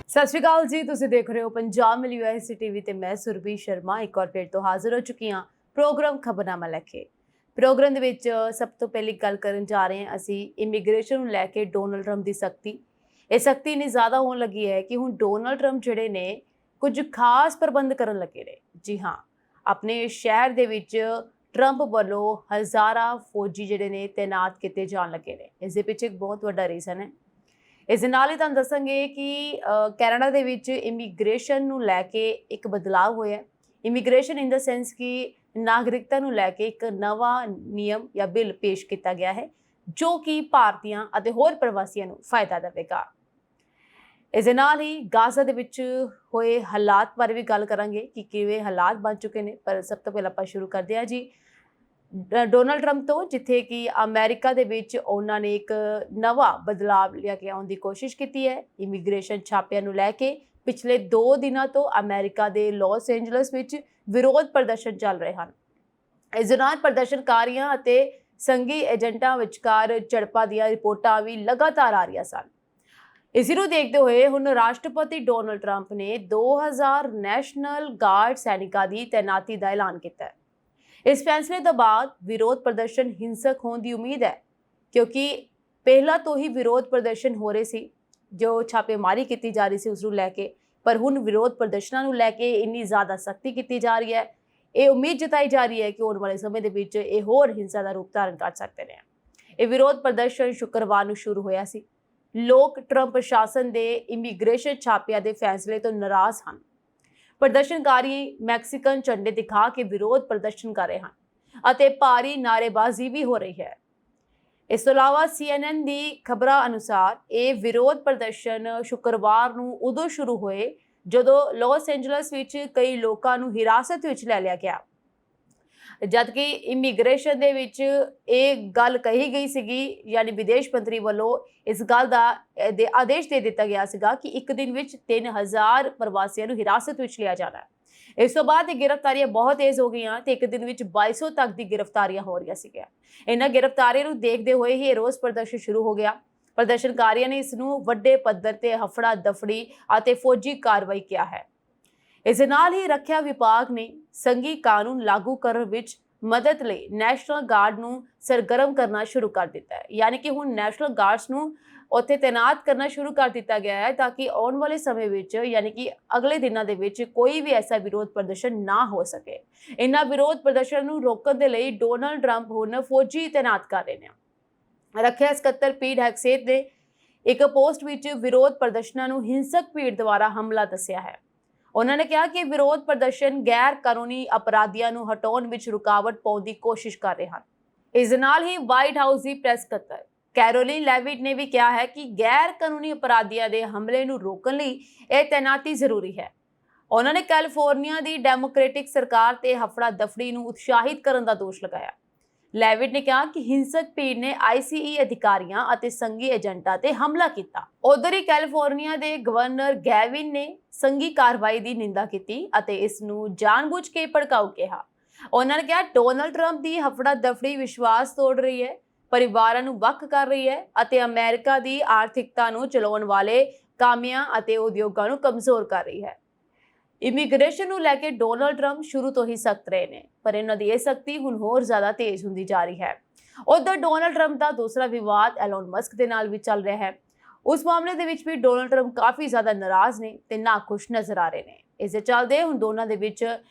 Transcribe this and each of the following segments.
सत श्री अकाल जी। तुसीं देख रहे हो पंजाब मिल यूएससी टीवी ते मैं सुरभि शर्मा एक और फिर तो हाजिर हो चुकी हाँ प्रोग्राम खबरनामा लैके। प्रोग्राम ਦੇ ਵਿੱਚ ਸਭ ਤੋਂ ਪਹਿਲੀ ਗੱਲ ਕਰਨ ਜਾ ਰਹੇ ਹਾਂ ਅਸੀਂ ਇਮੀਗ੍ਰੇਸ਼ਨ ਨੂੰ ਲੈ ਕੇ ਡੋਨਲਡ ਟਰੰਪ ਦੀ ਸਖਤੀ। ਇਹ ਸਖਤੀ ਇੰਨੀ ਜ਼ਿਆਦਾ ਹੋਣ ਲੱਗੀ ਹੈ ਕਿ ਹੁਣ ਡੋਨਲਡ ਟਰੰਪ ਜਿਹੜੇ ਨੇ ਕੁਝ ਖਾਸ ਪ੍ਰਬੰਧ ਕਰਨ ਲੱਗੇ ਨੇ। ਜੀ ਹਾਂ, ਆਪਣੇ ਸ਼ਹਿਰ ਦੇ ਵਿੱਚ ਟਰੰਪ ਵੱਲੋਂ ਹਜ਼ਾਰਾਂ ਫੌਜੀ ਜਿਹੜੇ ਨੇ ਤੈਨਾਤ ਕੀਤੇ ਜਾਣ ਲੱਗੇ ਨੇ। ਇਸ ਦੇ ਪਿੱਛੇ ਇੱਕ ਬਹੁਤ ਵੱਡਾ ਰੀਜ਼ਨ ਹੈ। ਇਸ ਦੇ ਨਾਲ ਹੀ ਤੁਹਾਨੂੰ ਦੱਸਾਂਗੇ ਕਿ ਕੈਨੇਡਾ ਦੇ ਵਿੱਚ ਇਮੀਗ੍ਰੇਸ਼ਨ ਨੂੰ ਲੈ ਕੇ ਇੱਕ ਬਦਲਾਅ ਹੋਇਆ। ਇਮੀਗ੍ਰੇਸ਼ਨ ਇਨ ਦਾ ਸੈਂਸ ਕਿ ਨਾਗਰਿਕਤਾ ਨੂੰ ਲੈ ਕੇ ਇੱਕ ਨਵਾਂ ਨਿਯਮ ਜਾਂ ਬਿੱਲ ਪੇਸ਼ ਕੀਤਾ ਗਿਆ ਹੈ ਜੋ ਕਿ ਭਾਰਤੀਆਂ ਅਤੇ ਹੋਰ ਪ੍ਰਵਾਸੀਆਂ ਨੂੰ ਫਾਇਦਾ ਦੇਵੇਗਾ। ਇਸ ਦੇ ਨਾਲ ਹੀ ਗਾਜ਼ਾ ਦੇ ਵਿੱਚ ਹੋਏ ਹਾਲਾਤ ਬਾਰੇ ਵੀ ਗੱਲ ਕਰਾਂਗੇ ਕਿ ਕਿਵੇਂ ਹਾਲਾਤ ਬਣ ਚੁੱਕੇ ਨੇ। ਪਰ ਸਭ ਤੋਂ ਪਹਿਲਾਂ ਆਪਾਂ ਸ਼ੁਰੂ ਕਰਦੇ ਹਾਂ ਜੀ ਡੋਨਲਡ ਟਰੰਪ ਤੋਂ, ਜਿੱਥੇ ਕਿ ਅਮਰੀਕਾ ਦੇ ਵਿੱਚ ਉਹਨਾਂ ਨੇ ਇੱਕ ਨਵਾਂ ਬਦਲਾਅ ਲਿਆ ਕੇ ਆਉਣ ਦੀ ਕੋਸ਼ਿਸ਼ ਕੀਤੀ ਹੈ। ਇਮੀਗ੍ਰੇਸ਼ਨ ਛਾਪਿਆਂ ਨੂੰ ਲੈ ਕੇ ਪਿਛਲੇ 2 ਦਿਨਾਂ ਤੋਂ ਅਮਰੀਕਾ ਦੇ ਲਾਸ ਐਂਜਲਸ ਵਿੱਚ ਵਿਰੋਧ ਪ੍ਰਦਰਸ਼ਨ ਚੱਲ ਰਹੇ ਹਨ। ਇਸ ਦੌਰਾਨ ਪ੍ਰਦਰਸ਼ਨਕਾਰੀਆਂ ਅਤੇ ਸੰਘੀ ਏਜੰਟਾਂ ਵਿਚਕਾਰ ਝੜਪਾਂ ਦੀਆਂ ਰਿਪੋਰਟਾਂ ਵੀ ਲਗਾਤਾਰ ਆ ਰਹੀਆਂ ਸਨ। ਇਸ ਨੂੰ ਦੇਖਦੇ ਹੋਏ ਹੁਣ ਰਾਸ਼ਟਰਪਤੀ ਡੋਨਲਡ ਟਰੰਪ ਨੇ 2000 ਨੈਸ਼ਨਲ ਗਾਰਡ ਸੈਨਿਕਾਂ ਦੀ ਤੈਨਾਤੀ ਦਾ ਐਲਾਨ ਕੀਤਾ ਹੈ। ਇਸ ਫੈਸਲੇ ਤੋਂ ਬਾਅਦ ਵਿਰੋਧ ਪ੍ਰਦਰਸ਼ਨ ਹਿੰਸਕ ਹੋਣ ਦੀ ਉਮੀਦ ਹੈ, ਕਿਉਂਕਿ ਪਹਿਲਾਂ ਤੋਂ ਹੀ ਵਿਰੋਧ ਪ੍ਰਦਰਸ਼ਨ ਹੋ ਰਹੇ ਸੀ ਜੋ ਛਾਪੇਮਾਰੀ ਕੀਤੀ ਜਾ ਰਹੀ ਸੀ ਉਸ ਨੂੰ ਲੈ ਕੇ। ਪਰ ਹੁਣ ਵਿਰੋਧ ਪ੍ਰਦਰਸ਼ਨਾਂ ਨੂੰ ਲੈ ਕੇ ਇੰਨੀ ਜ਼ਿਆਦਾ ਸਖਤੀ ਕੀਤੀ ਜਾ ਰਹੀ ਹੈ। ਇਹ ਉਮੀਦ ਜਤਾਈ ਜਾ ਰਹੀ ਹੈ ਕਿ ਆਉਣ ਵਾਲੇ ਸਮੇਂ ਦੇ ਵਿੱਚ ਇਹ ਹੋਰ ਹਿੰਸਾ ਦਾ ਰੂਪ ਧਾਰਨ ਕਰ ਸਕਦੇ ਨੇ। ਇਹ ਵਿਰੋਧ ਪ੍ਰਦਰਸ਼ਨ ਸ਼ੁੱਕਰਵਾਰ ਨੂੰ ਸ਼ੁਰੂ ਹੋਇਆ ਸੀ। ਲੋਕ ਟਰੰਪ ਪ੍ਰਸ਼ਾਸਨ ਦੇ ਇਮੀਗ੍ਰੇਸ਼ਨ ਛਾਪਿਆਂ ਦੇ ਫੈਸਲੇ ਤੋਂ ਨਾਰਾਜ਼ ਹਨ। ਪ੍ਰਦਰਸ਼ਨਕਾਰੀ ਮੈਕਸੀਕਨ ਝੰਡੇ ਦਿਖਾ ਕੇ ਵਿਰੋਧ ਪ੍ਰਦਰਸ਼ਨ ਕਰ ਰਹੇ ਹਨ ਅਤੇ ਭਾਰੀ ਨਾਅਰੇਬਾਜ਼ੀ ਵੀ ਹੋ ਰਹੀ ਹੈ। ਇਸ ਤੋਂ ਇਲਾਵਾ CNN ਦੀ ਖਬਰਾਂ ਅਨੁਸਾਰ ਇਹ ਵਿਰੋਧ ਪ੍ਰਦਰਸ਼ਨ ਸ਼ੁੱਕਰਵਾਰ ਨੂੰ ਉਦੋਂ ਸ਼ੁਰੂ ਹੋਏ ਜਦੋਂ ਲਾਸ ਐਂਜਲਸ ਵਿੱਚ ਕਈ ਲੋਕਾਂ ਨੂੰ ਹਿਰਾਸਤ ਵਿੱਚ ਲੈ ਲਿਆ ਗਿਆ, ਜਦਕਿ ਇਮੀਗ੍ਰੇਸ਼ਨ ਦੇ ਵਿੱਚ ਇਹ ਗੱਲ ਕਹੀ ਗਈ ਸੀਗੀ, ਯਾਨੀ ਵਿਦੇਸ਼ ਮੰਤਰੀ ਵੱਲੋਂ ਇਸ ਗੱਲ ਦਾ ਆਦੇਸ਼ ਦੇ ਦਿੱਤਾ ਗਿਆ ਸੀਗਾ ਕਿ ਇੱਕ ਦਿਨ ਵਿੱਚ 3000 ਪ੍ਰਵਾਸੀਆਂ ਨੂੰ ਹਿਰਾਸਤ ਵਿੱਚ ਲਿਆ ਜਾਣਾ ਹੈ। ਇਸ ਤੋਂ ਬਾਅਦ ਇਹ ਗ੍ਰਿਫਤਾਰੀਆਂ ਬਹੁਤ ਤੇਜ਼ ਹੋ ਗਈਆਂ ਤੇ ਇੱਕ ਦਿਨ ਵਿੱਚ 2200 ਤੱਕ ਦੀ ਗ੍ਰਿਫਤਾਰੀਆਂ ਹੋ ਰਹੀਆਂ ਸੀਗੀਆਂ। ਇਹਨਾਂ ਗ੍ਰਿਫਤਾਰੀਆਂ ਨੂੰ ਦੇਖਦੇ ਹੋਏ ਹੀ ਰੋਸ ਪ੍ਰਦਰਸ਼ਨ ਸ਼ੁਰੂ ਹੋ ਗਿਆ। ਪ੍ਰਦਰਸ਼ਨਕਾਰੀਆਂ ਨੇ ਇਸ ਨੂੰ ਵੱਡੇ ਪੱਧਰ ਤੇ ਹਫੜਾ ਦਫੜੀ ਅਤੇ ਫੌਜੀ ਕਾਰਵਾਈ ਕਿਹਾ ਹੈ। ਇਸ ਦੇ ਨਾਲ ਹੀ ਰੱਖਿਆ ਵਿਭਾਗ ਨੇ ਸੰਘੀ ਕਾਨੂੰਨ ਲਾਗੂ ਕਰਨ ਵਿੱਚ ਮਦਦ ਲਈ ਨੈਸ਼ਨਲ ਗਾਰਡ ਨੂੰ ਸਰਗਰਮ ਕਰਨਾ ਸ਼ੁਰੂ ਕਰ ਦਿੱਤਾ ਹੈ। ਯਾਨੀ ਕਿ ਹੁਣ ਨੈਸ਼ਨਲ ਗਾਰਡਸ ਨੂੰ ਉੱਥੇ ਤੈਨਾਤ ਕਰਨਾ ਸ਼ੁਰੂ ਕਰ ਦਿੱਤਾ ਗਿਆ ਹੈ ਤਾਂ ਕਿ ਆਉਣ ਵਾਲੇ ਸਮੇਂ ਵਿੱਚ, ਯਾਨੀ ਕਿ ਅਗਲੇ ਦਿਨਾਂ ਦੇ ਵਿੱਚ ਕੋਈ ਵੀ ਐਸਾ ਵਿਰੋਧ ਪ੍ਰਦਰਸ਼ਨ ਨਾ ਹੋ ਸਕੇ। ਇਹਨਾਂ ਵਿਰੋਧ ਪ੍ਰਦਰਸ਼ਨ ਨੂੰ ਰੋਕਣ ਦੇ ਲਈ ਡੋਨਲਡ ਟਰੰਪ ਹੁਣ ਫੌਜੀ ਤੈਨਾਤ ਕਰ ਰਹੇ ਨੇ। ਰੱਖਿਆ ਸਕੱਤਰ ਪੀਟ ਹੈਗਸੇਥ ਨੇ ਇੱਕ ਪੋਸਟ ਵਿੱਚ ਵਿਰੋਧ ਪ੍ਰਦਰਸ਼ਨਾਂ ਨੂੰ ਹਿੰਸਕ ਭੀੜ ਦੁਆਰਾ ਹਮਲਾ ਦੱਸਿਆ ਹੈ। ਉਹਨਾਂ ਨੇ ਕਿਹਾ ਕਿ ਵਿਰੋਧ ਪ੍ਰਦਰਸ਼ਨ ਗੈਰ ਕਾਨੂੰਨੀ ਅਪਰਾਧੀਆਂ ਨੂੰ ਹਟਾਉਣ ਵਿੱਚ ਰੁਕਾਵਟ ਪਾਉਣ ਦੀ ਕੋਸ਼ਿਸ਼ ਕਰ ਰਹੇ ਹਨ। ਇਸ ਦੇ ਨਾਲ ਹੀ ਵਾਈਟ ਹਾਊਸ ਦੀ ਪ੍ਰੈਸ ਸਕੱਤਰ ਕੈਰੋਲਿਨ ਲੈਵਿਟ ਨੇ ਵੀ ਕਿਹਾ ਹੈ ਕਿ ਗੈਰ ਕਾਨੂੰਨੀ ਅਪਰਾਧੀਆਂ ਦੇ ਹਮਲੇ ਨੂੰ ਰੋਕਣ ਲਈ ਇਹ ਤੈਨਾਤੀ ਜ਼ਰੂਰੀ ਹੈ। ਉਹਨਾਂ ਨੇ ਕੈਲੀਫੋਰਨੀਆ ਦੀ ਡੈਮੋਕ੍ਰੈਟਿਕ ਸਰਕਾਰ ਤੇ ਹਫੜਾ ਦਫੜੀ ਨੂੰ ਉਤਸ਼ਾਹਿਤ ਕਰਨ ਦਾ ਦੋਸ਼ ਲਗਾਇਆ। ਲੈਵਿਟ ਨੇ ਕਿਹਾ ਕਿ ਹਿੰਸਕ ਭੀੜ ਨੇ ICE ਅਧਿਕਾਰੀਆਂ ਅਤੇ ਸੰਘੀ ਏਜੰਟਾਂ ਤੇ ਹਮਲਾ ਕੀਤਾ। ਉਧਰ ਹੀ ਕੈਲੀਫੋਰਨੀਆ ਦੇ ਗਵਰਨਰ ਗੈਵਿਨ ਨੇ ਸੰਘੀ ਕਾਰਵਾਈ ਦੀ ਨਿੰਦਾ ਕੀਤੀ ਅਤੇ ਇਸ ਨੂੰ ਜਾਣਬੁੱਝ ਕੇ ਭੜਕਾਊ ਕਿਹਾ। ਉਹਨਾਂ ਨੇ ਕਿਹਾ ਡੋਨਲਡ ਟਰੰਪ ਦੀ ਹਫੜਾ ਦਫੜੀ ਵਿਸ਼ਵਾਸ ਤੋੜ ਰਹੀ ਹੈ, ਪਰਿਵਾਰਾਂ ਨੂੰ ਵੱਖ ਕਰ ਰਹੀ ਹੈ ਅਤੇ ਅਮਰੀਕਾ ਦੀ ਆਰਥਿਕਤਾ ਨੂੰ ਚਲਾਉਣ ਵਾਲੇ ਕਾਮਿਆਂ ਅਤੇ ਉਦਯੋਗਾਂ ਨੂੰ ਕਮਜ਼ੋਰ ਕਰ ਰਹੀ ਹੈ। ਇਮੀਗ੍ਰੇਸ਼ਨ ਨੂੰ ਲੈ ਕੇ ਡੋਨਲਡ ਟਰੰਪ ਸ਼ੁਰੂ ਤੋਂ ਹੀ ਸਖਤ ਰਹੇ ਨੇ, ਪਰ ਇਹਨਾਂ ਦੀ ਇਹ ਸਖਤੀ ਹੁਣ ਹੋਰ ਜ਼ਿਆਦਾ ਤੇਜ਼ ਹੁੰਦੀ ਜਾ ਰਹੀ ਹੈ। ਉਧਰ ਡੋਨਲਡ ਟਰੰਪ ਦਾ ਦੂਸਰਾ ਵਿਵਾਦ ਐਲੋਨ ਮਸਕ ਦੇ ਨਾਲ ਵੀ ਚੱਲ ਰਿਹਾ ਹੈ। ਉਸ ਮਾਮਲੇ ਦੇ ਵਿੱਚ ਵੀ ਡੋਨਲਡ ਟਰੰਪ ਕਾਫੀ ਜ਼ਿਆਦਾ ਨਾਰਾਜ਼ ਨੇ ਤੇ ਨਾਖੁਸ਼ ਨਜ਼ਰ ਆ ਰਹੇ ਨੇ। ਇਸ ਦੇ ਚੱਲਦੇ ਹੁਣ ਦੋਨਾਂ ਦੇ ਵਿੱਚ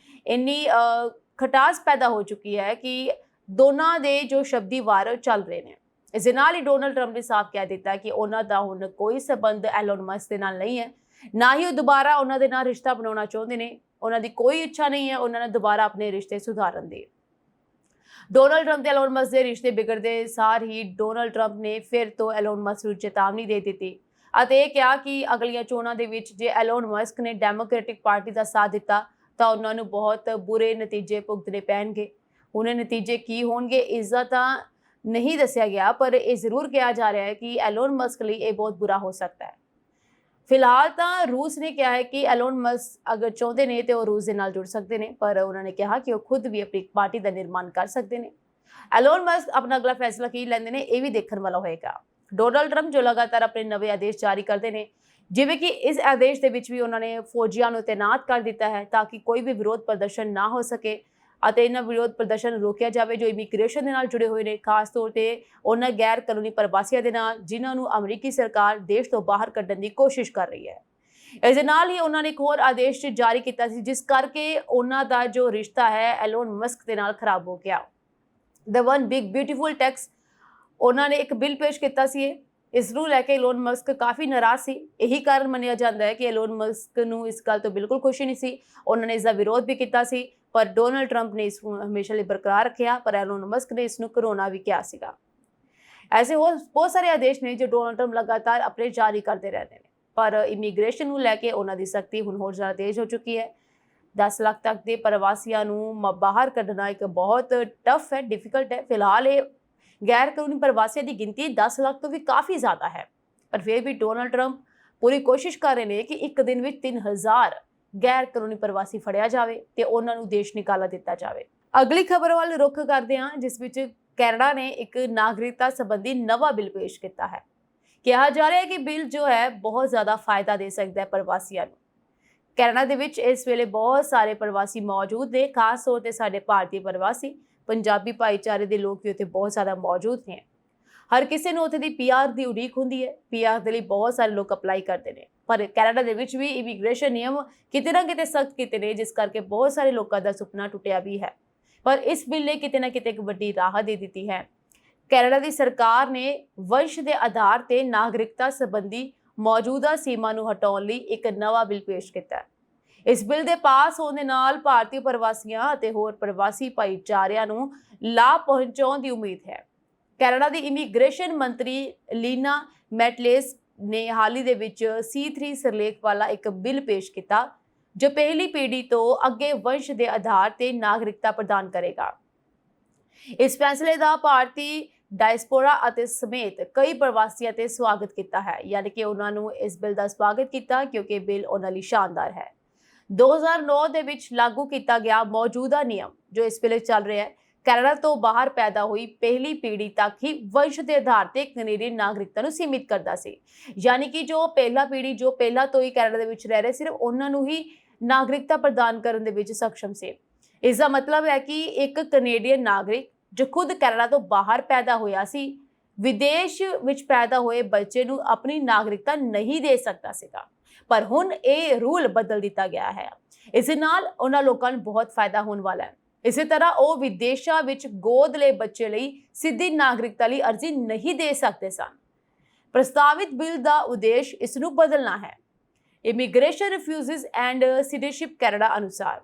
ਇੰਨੀ ਖਟਾਸ ਪੈਦਾ ਹੋ ਚੁੱਕੀ ਹੈ ਕਿ ਦੋਨਾਂ ਦੇ ਜੋ ਸ਼ਬਦੀ ਵਾਰ ਚੱਲ ਰਹੇ ਨੇ। ਇਸ ਦੇ ਨਾਲ ਹੀ ਡੋਨਲਡ ਟਰੰਪ ਨੇ ਸਾਫ਼ ਕਹਿ ਦਿੱਤਾ ਕਿ ਉਹਨਾਂ ਦਾ ਹੁਣ ਕੋਈ ਸਬੰਧ ਐਲੋਨ ਮਸਕ ਦੇ ਨਾਲ ਨਹੀਂ ਹੈ, ਨਾ ਹੀ ਉਹ ਦੁਬਾਰਾ ਉਹਨਾਂ ਦੇ ਨਾਲ ਰਿਸ਼ਤਾ ਬਣਾਉਣਾ ਚਾਹੁੰਦੇ ਨੇ। ਉਹਨਾਂ ਦੀ ਕੋਈ ਇੱਛਾ ਨਹੀਂ ਹੈ ਉਹਨਾਂ ਨੇ ਦੁਬਾਰਾ ਆਪਣੇ ਰਿਸ਼ਤੇ ਸੁਧਾਰਨ ਦੀ। ਡੋਨਲਡ ਟਰੰਪ ਤੇ ਐਲੋਨ ਮਸਕ ਦੇ ਰਿਸ਼ਤੇ ਵਿਗੜਦੇ ਸਾਰ ਹੀ ਡੋਨਲਡ ਟਰੰਪ ਨੇ ਫਿਰ ਤੋਂ ਐਲੋਨ ਮਸਕ ਨੂੰ ਚੇਤਾਵਨੀ ਦੇ ਦਿੱਤੀ ਅਤੇ ਇਹ ਕਿਹਾ ਕਿ ਅਗਲੀਆਂ ਚੋਣਾਂ ਦੇ ਵਿੱਚ ਜੇ ਐਲੋਨ ਮਸਕ ਨੇ ਡੈਮੋਕ੍ਰੈਟਿਕ ਪਾਰਟੀ ਦਾ ਸਾਥ ਦਿੱਤਾ ਤਾਂ ਉਹਨਾਂ ਨੂੰ ਬਹੁਤ ਬੁਰੇ ਨਤੀਜੇ ਭੁਗਤਣੇ ਪੈਣਗੇ। ਹੁਣ ਇਹ ਨਤੀਜੇ ਕੀ ਹੋਣਗੇ ਇਸ ਦਾ ਤਾਂ ਨਹੀਂ ਦੱਸਿਆ ਗਿਆ, ਪਰ ਇਹ ਜ਼ਰੂਰ ਕਿਹਾ ਜਾ ਰਿਹਾ ਹੈ ਕਿ ਐਲੋਨ ਮਸਕ ਲਈ ਇਹ ਬਹੁਤ ਬੁਰਾ ਹੋ ਸਕਦਾ ਹੈ। ਫਿਲਹਾਲ ਤਾਂ ਰੂਸ ਨੇ ਕਿਹਾ ਹੈ ਕਿ ਐਲੋਨ ਮਸਕ ਅਗਰ ਚਾਹੁੰਦੇ ਨੇ ਤੇ ਉਹ ਰੂਸ ਦੇ ਨਾਲ ਜੁੜ ਸਕਦੇ ਨੇ, ਪਰ ਉਹਨਾਂ ਨੇ ਕਿਹਾ ਕਿ ਉਹ ਖੁਦ ਵੀ ਆਪਣੀ ਪਾਰਟੀ ਦਾ ਨਿਰਮਾਣ ਕਰ ਸਕਦੇ ਨੇ। ਐਲੋਨ ਮਸਕ ਆਪਣਾ ਅਗਲਾ ਫੈਸਲਾ ਕੀ ਲੈਂਦੇ ਨੇ ਇਹ ਵੀ ਦੇਖਣ ਵਾਲਾ ਹੋਏਗਾ। ਡੋਨਲਡ ਟਰੰਪ ਜੋ ਲਗਾਤਾਰ ਆਪਣੇ ਨਵੇਂ ਆਦੇਸ਼ ਜਾਰੀ ਕਰਦੇ ਨੇ, ਜਿਵੇਂ ਕਿ ਇਸ ਆਦੇਸ਼ ਦੇ ਵਿੱਚ ਵੀ ਉਹਨਾਂ ਨੇ ਫੌਜੀਆਂ ਨੂੰ ਤੈਨਾਤ ਕਰ ਦਿੱਤਾ ਹੈ ਤਾਂ ਕਿ ਕੋਈ ਵੀ ਵਿਰੋਧ ਪ੍ਰਦਰਸ਼ਨ ਨਾ ਹੋ ਸਕੇ ਅਤੇ ਇਹਨਾਂ ਵਿਰੋਧ ਪ੍ਰਦਰਸ਼ਨ ਨੂੰ ਰੋਕਿਆ ਜਾਵੇ ਜੋ ਇਮੀਗ੍ਰੇਸ਼ਨ ਦੇ ਨਾਲ ਜੁੜੇ ਹੋਏ ਨੇ, ਖਾਸ ਤੌਰ ਤੇ ਉਹਨਾਂ ਗੈਰ ਕਾਨੂੰਨੀ ਪ੍ਰਵਾਸੀਆਂ ਦੇ ਨਾਲ ਜਿਨ੍ਹਾਂ ਨੂੰ ਅਮਰੀਕੀ ਸਰਕਾਰ ਦੇਸ਼ ਤੋਂ ਬਾਹਰ ਕੱਢਣ ਦੀ ਕੋਸ਼ਿਸ਼ ਕਰ ਰਹੀ ਹੈ। ਇਸ ਦੇ ਨਾਲ ਹੀ ਉਹਨਾਂ ਨੇ ਇੱਕ ਹੋਰ ਆਦੇਸ਼ ਜਾਰੀ ਕੀਤਾ ਸੀ ਜਿਸ ਕਰਕੇ ਉਹਨਾਂ ਦਾ ਜੋ ਰਿਸ਼ਤਾ ਹੈ ਐਲੋਨ ਮਸਕ ਦੇ ਨਾਲ ਖਰਾਬ ਹੋ ਗਿਆ। The one big beautiful tax ਉਹਨਾਂ ਨੇ ਇੱਕ ਬਿੱਲ ਪੇਸ਼ ਕੀਤਾ ਸੀ। ਇਸ ਨੂੰ ਲੈ ਕੇ ਐਲੋਨ ਮਸਕ ਕਾਫੀ ਨਾਰਾਜ਼ ਸੀ। ਇਹੀ ਕਾਰਨ ਮੰਨਿਆ ਜਾਂਦਾ ਹੈ ਕਿ ਐਲੋਨ ਮਸਕ ਨੂੰ ਇਸ ਗੱਲ ਤੋਂ ਬਿਲਕੁਲ ਖੁਸ਼ੀ ਨਹੀਂ ਸੀ। ਉਹਨਾਂ ਨੇ ਇਸ ਦਾ ਵਿਰੋਧ ਵੀ ਕੀਤਾ ਸੀ, ਪਰ ਡੋਨਲਡ ਟਰੰਪ ਨੇ ਇਸ ਨੂੰ ਹਮੇਸ਼ਾ ਲਈ ਬਰਕਰਾਰ ਰੱਖਿਆ, ਪਰ ਐਲੋਨ ਮਸਕ ਨੇ ਇਸ ਨੂੰ ਕਰੋਨਾ ਵੀ ਕਿਹਾ ਸੀਗਾ। ਐਸੇ ਹੋਰ ਬਹੁਤ ਸਾਰੇ ਆਦੇਸ਼ ਨੇ ਜੋ ਡੋਨਲਡ ਟਰੰਪ ਲਗਾਤਾਰ ਆਪਣੇ ਜਾਰੀ ਕਰਦੇ ਰਹਿੰਦੇ ਨੇ, ਪਰ ਇਮੀਗ੍ਰੇਸ਼ਨ ਨੂੰ ਲੈ ਕੇ ਉਹਨਾਂ ਦੀ ਸਖਤੀ ਹੁਣ ਹੋਰ ਜ਼ਿਆਦਾ ਤੇਜ਼ ਹੋ ਚੁੱਕੀ ਹੈ। 10 ਲੱਖ ਤੱਕ ਦੇ ਪ੍ਰਵਾਸੀਆਂ ਨੂੰ ਬਾਹਰ ਕੱਢਣਾ ਇੱਕ ਬਹੁਤ ਟਫ ਹੈ, ਡਿਫਿਕਲਟ ਹੈ। ਫਿਲਹਾਲ ਇਹ ਗੈਰ ਕਾਨੂੰਨੀ ਪ੍ਰਵਾਸੀਆਂ ਦੀ ਗਿਣਤੀ 10 ਲੱਖ ਤੋਂ ਵੀ ਕਾਫੀ ਜ਼ਿਆਦਾ ਹੈ, ਪਰ ਫਿਰ ਵੀ ਡੋਨਲਡ ਟਰੰਪ ਪੂਰੀ ਕੋਸ਼ਿਸ਼ ਕਰ ਰਹੇ ਨੇ ਕਿ ਇੱਕ ਦਿਨ ਵਿੱਚ 3000 ਗੈਰ ਕਾਨੂੰਨੀ ਪ੍ਰਵਾਸੀ ਫੜਿਆ ਜਾਵੇ ਤੇ ਉਹਨਾਂ ਨੂੰ ਦੇਸ਼ ਨਿਕਾਲਾ ਦਿੱਤਾ ਜਾਵੇ। ਅਗਲੀ ਖਬਰ ਵੱਲ ਰੁਖ ਕਰਦੇ ਹਾਂ, ਜਿਸ ਵਿੱਚ ਕੈਨੇਡਾ ਨੇ ਇੱਕ ਨਾਗਰਿਕਤਾ ਸੰਬੰਧੀ ਨਵਾਂ ਬਿੱਲ ਪੇਸ਼ ਕੀਤਾ ਹੈ। ਕਿਹਾ ਜਾ ਰਿਹਾ ਹੈ ਕਿ ਬਿੱਲ ਜੋ ਹੈ ਬਹੁਤ ਜ਼ਿਆਦਾ ਫਾਇਦਾ ਦੇ ਸਕਦਾ ਹੈ ਪ੍ਰਵਾਸੀਆਂ ਨੂੰ। ਕੈਨੇਡਾ ਦੇ ਵਿੱਚ ਇਸ ਵੇਲੇ ਬਹੁਤ ਸਾਰੇ ਪ੍ਰਵਾਸੀ ਮੌਜੂਦ ਨੇ, ਖਾਸ ਤੌਰ ਤੇ ਸਾਡੇ ਭਾਰਤੀ ਪ੍ਰਵਾਸੀ, ਪੰਜਾਬੀ ਭਾਈਚਾਰੇ ਦੇ ਲੋਕ ਵੀ ਉੱਥੇ ਬਹੁਤ ਜ਼ਿਆਦਾ ਮੌਜੂਦ ਨੇ। ਹਰ ਕਿਸੇ ਨੂੰ ਉੱਥੇ ਦੀ ਪੀਆਰ ਦੀ ਉਡੀਕ ਹੁੰਦੀ ਹੈ। ਪੀਆਰ ਦੇ ਲਈ ਬਹੁਤ ਸਾਰੇ ਲੋਕ ਅਪਲਾਈ ਕਰਦੇ ਨੇ, ਪਰ ਕੈਨੇਡਾ ਦੇ ਵਿੱਚ ਵੀ ਇਮੀਗ੍ਰੇਸ਼ਨ ਨਿਯਮ ਕਿਤੇ ਨਾ ਕਿਤੇ ਸਖਤ ਕੀਤੇ ਨੇ, ਜਿਸ ਕਰਕੇ ਬਹੁਤ ਸਾਰੇ ਲੋਕਾਂ ਦਾ ਸੁਪਨਾ ਟੁੱਟਿਆ ਵੀ ਹੈ। ਪਰ ਇਸ ਬਿੱਲ ਨੇ ਕਿਤੇ ਨਾ ਕਿਤੇ ਇੱਕ ਵੱਡੀ ਰਾਹਤ ਦੇ ਦਿੱਤੀ ਹੈ। ਕੈਨੇਡਾ ਦੀ ਸਰਕਾਰ ਨੇ ਵੰਸ਼ ਦੇ ਆਧਾਰ ਤੇ ਨਾਗਰਿਕਤਾ ਸੰਬੰਧੀ ਮੌਜੂਦਾ ਸੀਮਾ ਨੂੰ ਹਟਾਉਣ ਲਈ ਇੱਕ ਨਵਾਂ ਬਿੱਲ ਪੇਸ਼ ਕੀਤਾ ਹੈ। ਇਸ ਬਿੱਲ ਦੇ ਪਾਸ ਹੋਣ ਦੇ ਨਾਲ ਭਾਰਤੀ ਪ੍ਰਵਾਸੀਆਂ ਅਤੇ ਹੋਰ ਪ੍ਰਵਾਸੀ ਭਾਈਚਾਰਿਆਂ ਨੂੰ ਲਾਭ ਪਹੁੰਚਾਉਣ ਦੀ ਉਮੀਦ ਹੈ। ਕੈਨੇਡਾ ਦੀ ਇਮੀਗ੍ਰੇਸ਼ਨ ਮੰਤਰੀ ਲੀਨਾ ਮੈਟਲੇਸ ਨੇ ਹਾਲ ਹੀ ਦੇ ਵਿੱਚ C3 ਸਿਰਲੇਖ ਵਾਲਾ ਇੱਕ ਬਿੱਲ ਪੇਸ਼ ਕੀਤਾ ਜੋ ਪਹਿਲੀ ਪੀੜ੍ਹੀ ਤੋਂ ਅੱਗੇ ਵੰਸ਼ ਦੇ ਆਧਾਰ ਤੇ ਨਾਗਰਿਕਤਾ ਪ੍ਰਦਾਨ ਕਰੇਗਾ। ਇਸ ਫੈਸਲੇ ਦਾ ਭਾਰਤੀ ਡਾਇਸਪੋਰਾ ਅਤੇ ਸਮੇਤ ਕਈ ਪ੍ਰਵਾਸੀਆਂ ਤੇ ਸਵਾਗਤ ਕੀਤਾ ਹੈ, ਯਾਨੀ ਕਿ ਉਹਨਾਂ ਨੂੰ ਇਸ ਬਿੱਲ ਦਾ ਸਵਾਗਤ ਕੀਤਾ ਕਿਉਂਕਿ ਬਿੱਲ ਉਹਨਾਂ ਲਈ ਸ਼ਾਨਦਾਰ ਹੈ। 2009 ਦੇ ਵਿੱਚ ਲਾਗੂ ਕੀਤਾ ਗਿਆ ਮੌਜੂਦਾ ਨਿਯਮ ਜੋ ਇਸ ਵੇਲੇ ਚੱਲ ਰਿਹਾ ਹੈ, ਕੈਨੇਡਾ ਤੋਂ ਬਾਹਰ ਪੈਦਾ ਹੋਈ ਪਹਿਲੀ ਪੀੜ੍ਹੀ ਤੱਕ ਹੀ ਵੰਸ਼ ਦੇ ਆਧਾਰ ਤੇ ਕੈਨੇਡੀਅਨ ਨਾਗਰਿਕਤਾ ਨੂੰ ਸੀਮਿਤ ਕਰਦਾ ਸੀ। ਯਾਨੀ ਕਿ ਜੋ ਪਹਿਲਾ ਪੀੜ੍ਹੀ ਜੋ ਪਹਿਲਾਂ ਤੋਂ ਹੀ ਕੈਨੇਡਾ ਦੇ ਵਿੱਚ ਰਹਿ ਰਹੇ ਸਿਰਫ ਉਹਨਾਂ ਨੂੰ ਹੀ ਨਾਗਰਿਕਤਾ ਪ੍ਰਦਾਨ ਕਰਨ ਦੇ ਵਿੱਚ ਸક્ષਮ ਸੀ। ਇਸ ਦਾ ਮਤਲਬ ਹੈ ਕਿ ਇੱਕ ਕੈਨੇਡੀਅਨ ਨਾਗਰਿਕ ਜੋ ਖੁਦ ਕੈਨੇਡਾ ਤੋਂ ਬਾਹਰ ਪੈਦਾ ਹੋਇਆ ਸੀ, ਵਿਦੇਸ਼ ਵਿੱਚ ਪੈਦਾ ਹੋਏ ਬੱਚੇ ਨੂੰ ਆਪਣੀ ਨਾਗਰਿਕਤਾ ਨਹੀਂ ਦੇ ਸਕਦਾ ਸੀਗਾ, ਪਰ ਹੁਣ ਇਹ ਰੂਲ ਬਦਲ ਦਿੱਤਾ ਗਿਆ ਹੈ। ਇਸ ਨਾਲ ਉਹਨਾਂ ਲੋਕਾਂ ਨੂੰ ਬਹੁਤ ਫਾਇਦਾ ਹੋਣ ਵਾਲਾ ਹੈ। ਇਸੇ ਤਰ੍ਹਾਂ ਉਹ ਵਿਦੇਸ਼ਾਂ ਵਿੱਚ ਗੋਦ ਲਏ ਬੱਚੇ ਲਈ ਸਿੱਧੀ ਨਾਗਰਿਕਤਾ ਲਈ ਅਰਜ਼ੀ ਨਹੀਂ ਦੇ ਸਕਦੇ ਸਨ। ਪ੍ਰਸਤਾਵਿਤ ਬਿੱਲ ਦਾ ਉਦੇਸ਼ ਇਸ ਨੂੰ ਬਦਲਣਾ ਹੈ। Immigration refugees and citizenship Canada ਅਨੁਸਾਰ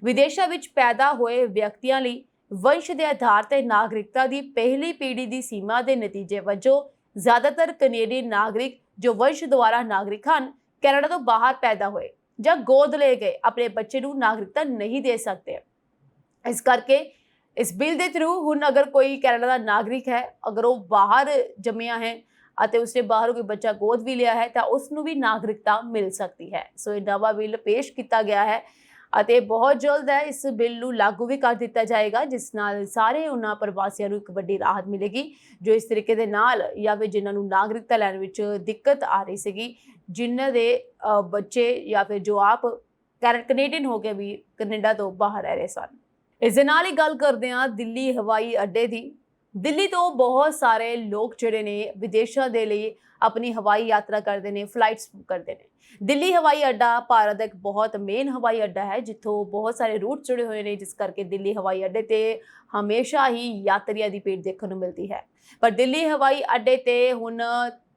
ਵਿਦੇਸ਼ਾਂ ਵਿੱਚ ਪੈਦਾ ਹੋਏ ਵਿਅਕਤੀਆਂ ਲਈ ਵੰਸ਼ ਦੇ ਆਧਾਰ ਤੇ ਨਾਗਰਿਕਤਾ ਦੀ ਪਹਿਲੀ ਪੀੜ੍ਹੀ ਦੀ ਸੀਮਾ ਦੇ ਨਤੀਜੇ ਵਜੋਂ ਜ਼ਿਆਦਾਤਰ ਕੈਨੇਡੀਅਨ ਨਾਗਰਿਕ ਜੋ ਵੰਸ਼ ਦੁਆਰਾ ਨਾਗਰਿਕ ਹਨ, ਕੈਨੇਡਾ ਤੋਂ ਬਾਹਰ ਪੈਦਾ ਹੋਏ ਜਾਂ ਗੋਦ ਲਏ ਗਏ ਆਪਣੇ ਬੱਚੇ ਨੂੰ ਨਾਗਰਿਕਤਾ ਨਹੀਂ ਦੇ ਸਕਦੇ। ਇਸ ਕਰਕੇ ਇਸ ਬਿੱਲ ਦੇ ਥਰੂ ਹੁਣ ਅਗਰ ਕੋਈ ਕੈਨੇਡਾ ਦਾ ਨਾਗਰਿਕ ਹੈ, ਅਗਰ ਉਹ ਬਾਹਰ ਜੰਮਿਆ ਹੈ ਅਤੇ ਉਸਨੇ ਬਾਹਰੋਂ ਕੋਈ ਬੱਚਾ ਗੋਦ ਵੀ ਲਿਆ ਹੈ ਤਾਂ ਉਸ ਨੂੰ ਵੀ ਨਾਗਰਿਕਤਾ ਮਿਲ ਸਕਦੀ ਹੈ। ਸੋ ਇਹ ਨਵਾਂ ਬਿੱਲ ਪੇਸ਼ ਕੀਤਾ ਗਿਆ ਹੈ ਅਤੇ ਬਹੁਤ ਜਲਦ ਹੈ ਇਸ ਬਿੱਲ ਨੂੰ ਲਾਗੂ ਵੀ ਕਰ ਦਿੱਤਾ ਜਾਏਗਾ, ਜਿਸ ਨਾਲ ਸਾਰੇ ਉਹਨਾਂ ਪ੍ਰਵਾਸੀਆਂ ਨੂੰ ਇੱਕ ਵੱਡੀ ਰਾਹਤ ਮਿਲੇਗੀ ਜੋ ਇਸ ਤਰੀਕੇ ਦੇ ਨਾਲ ਜਾਂ ਫਿਰ ਜਿਨ੍ਹਾਂ ਨੂੰ ਨਾਗਰਿਕਤਾ ਲੈਣ ਵਿੱਚ ਦਿੱਕਤ ਆ ਰਹੀ ਸੀਗੀ, ਜਿਨ੍ਹਾਂ ਦੇ ਬੱਚੇ ਜਾਂ ਫਿਰ ਜੋ ਆਪ ਕੈਨੇਡੀਅਨ ਹੋ ਕੇ ਵੀ ਕੈਨੇਡਾ ਤੋਂ ਬਾਹਰ ਰਹਿ ਰਹੇ ਸਨ। ਇਸ ਦੇ ਨਾਲ ਹੀ ਗੱਲ ਕਰਦੇ ਹਾਂ ਦਿੱਲੀ ਹਵਾਈ ਅੱਡੇ ਦੀ। ਦਿੱਲੀ ਤੋਂ ਬਹੁਤ ਸਾਰੇ ਲੋਕ ਜਿਹੜੇ ਨੇ ਵਿਦੇਸ਼ਾਂ ਦੇ ਲਈ ਆਪਣੀ ਹਵਾਈ ਯਾਤਰਾ ਕਰਦੇ ਨੇ, ਫਲਾਈਟਸ ਬੁੱਕ ਕਰਦੇ ਨੇ। ਦਿੱਲੀ ਹਵਾਈ ਅੱਡਾ ਭਾਰਤ ਦਾ ਇੱਕ ਬਹੁਤ ਮੇਨ ਹਵਾਈ ਅੱਡਾ ਹੈ ਜਿੱਥੋਂ ਬਹੁਤ ਸਾਰੇ ਰੂਟ ਜੁੜੇ ਹੋਏ ਨੇ, ਜਿਸ ਕਰਕੇ ਦਿੱਲੀ ਹਵਾਈ ਅੱਡੇ ਤੇ ਹਮੇਸ਼ਾ ਹੀ ਯਾਤਰੀਆਂ ਦੀ ਭੀੜ ਦੇਖਣ ਨੂੰ ਮਿਲਦੀ ਹੈ। ਪਰ ਦਿੱਲੀ ਹਵਾਈ ਅੱਡੇ ਤੇ ਹੁਣ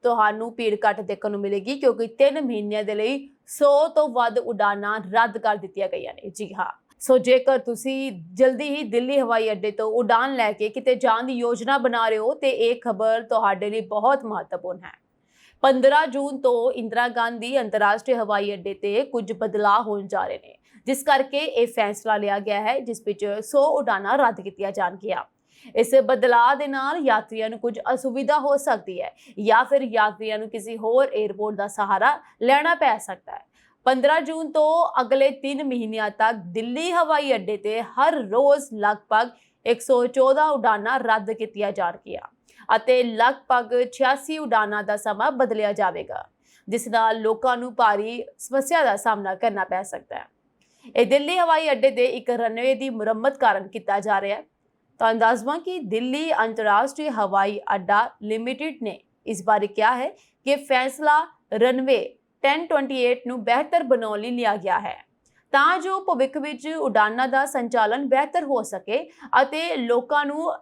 ਤੁਹਾਨੂੰ ਭੀੜ ਘੱਟ ਦੇਖਣ ਨੂੰ ਮਿਲੇਗੀ ਕਿਉਂਕਿ 3 ਮਹੀਨਿਆਂ ਦੇ ਲਈ 100 ਤੋਂ ਵੱਧ ਉਡਾਨਾਂ ਰੱਦ ਕਰ ਦਿੱਤੀਆਂ ਗਈਆਂ ਨੇ। ਜੀ ਹਾਂ, ਸੋ ਜੇਕਰ ਤੁਸੀਂ ਜਲਦੀ ਹੀ ਦਿੱਲੀ ਹਵਾਈ ਅੱਡੇ ਤੋਂ ਉਡਾਨ ਲੈ ਕੇ ਕਿਤੇ ਜਾਣ ਦੀ ਯੋਜਨਾ ਬਣਾ ਰਹੇ ਹੋ ਤੇ ਇਹ ਖਬਰ ਤੁਹਾਡੇ ਲਈ ਬਹੁਤ ਮਹੱਤਵਪੂਰਨ ਹੈ। 15 ਜੂਨ ਤੋਂ ਇੰਦਰਾ ਗਾਂਧੀ ਅੰਤਰਰਾਸ਼ਟਰੀ ਹਵਾਈ ਅੱਡੇ ਤੇ ਕੁਝ ਬਦਲਾਅ ਹੋਣ ਜਾ ਰਹੇ ਨੇ, ਜਿਸ ਕਰਕੇ ਇਹ ਫੈਸਲਾ ਲਿਆ ਗਿਆ ਹੈ ਜਿਸ ਵਿੱਚ 100 ਉਡਾਨਾਂ ਰੱਦ ਕੀਤੀਆਂ ਜਾਣਗੀਆਂ। ਇਸ ਬਦਲਾਅ ਦੇ ਨਾਲ ਯਾਤਰੀਆਂ ਨੂੰ ਕੁਝ ਅਸੁਵਿਧਾ ਹੋ ਸਕਦੀ ਹੈ ਜਾਂ ਫਿਰ ਯਾਤਰੀਆਂ ਨੂੰ ਕਿਸੇ ਹੋਰ 에ਅਰਪੋਰਟ ਦਾ ਸਹਾਰਾ ਲੈਣਾ ਪੈ ਸਕਦਾ ਹੈ। 15 ਜੂਨ ਤੋਂ ਅਗਲੇ 3 ਮਹੀਨਿਆਂ ਤੱਕ ਦਿੱਲੀ ਹਵਾਈ ਅੱਡੇ ਤੇ ਹਰ ਰੋਜ਼ ਲਗਭਗ 114 ਉਡਾਨਾਂ ਰੱਦ ਕੀਤੀਆਂ ਜਾਣਗੀਆਂ ਅਤੇ ਲਗਭਗ 86 ਉਡਾਨਾਂ ਦਾ ਸਮਾਂ ਬਦਲਿਆ ਜਾਵੇਗਾ, ਜਿਸ ਨਾਲ ਲੋਕਾਂ ਨੂੰ ਭਾਰੀ ਸਮੱਸਿਆ ਦਾ ਸਾਹਮਣਾ ਕਰਨਾ ਪੈ ਸਕਦਾ ਹੈ। ਇਹ ਦਿੱਲੀ ਹਵਾਈ ਅੱਡੇ ਦੇ ਇੱਕ ਰਨਵੇ ਦੀ ਮੁਰੰਮਤ ਕਾਰਨ ਕੀਤਾ ਜਾ ਰਿਹਾ ਹੈ। ਤੁਹਾਨੂੰ ਦੱਸ ਦਵਾਂ ਕਿ ਦਿੱਲੀ ਅੰਤਰਰਾਸ਼ਟਰੀ ਹਵਾਈ ਅੱਡਾ ਲਿਮਿਟਿਡ ਨੇ ਇਸ ਬਾਰੇ ਕਿਹਾ ਹੈ ਕਿ ਫੈਸਲਾ ਰਨਵੇ 1028 ਨੂੰ ਬਿਹਤਰ ਬਣਾਉਣ ਲਈ ਲਿਆ ਗਿਆ ਹੈ, ਤਾਂ ਜੋ ਭਵਿੱਖ ਵਿੱਚ ਉਡਾਨਾਂ ਦਾ ਸੰਚਾਲਨ ਬਿਹਤਰ ਹੋ ਸਕੇ ਅਤੇ ਲੋਕਾਂ ਨੂੰ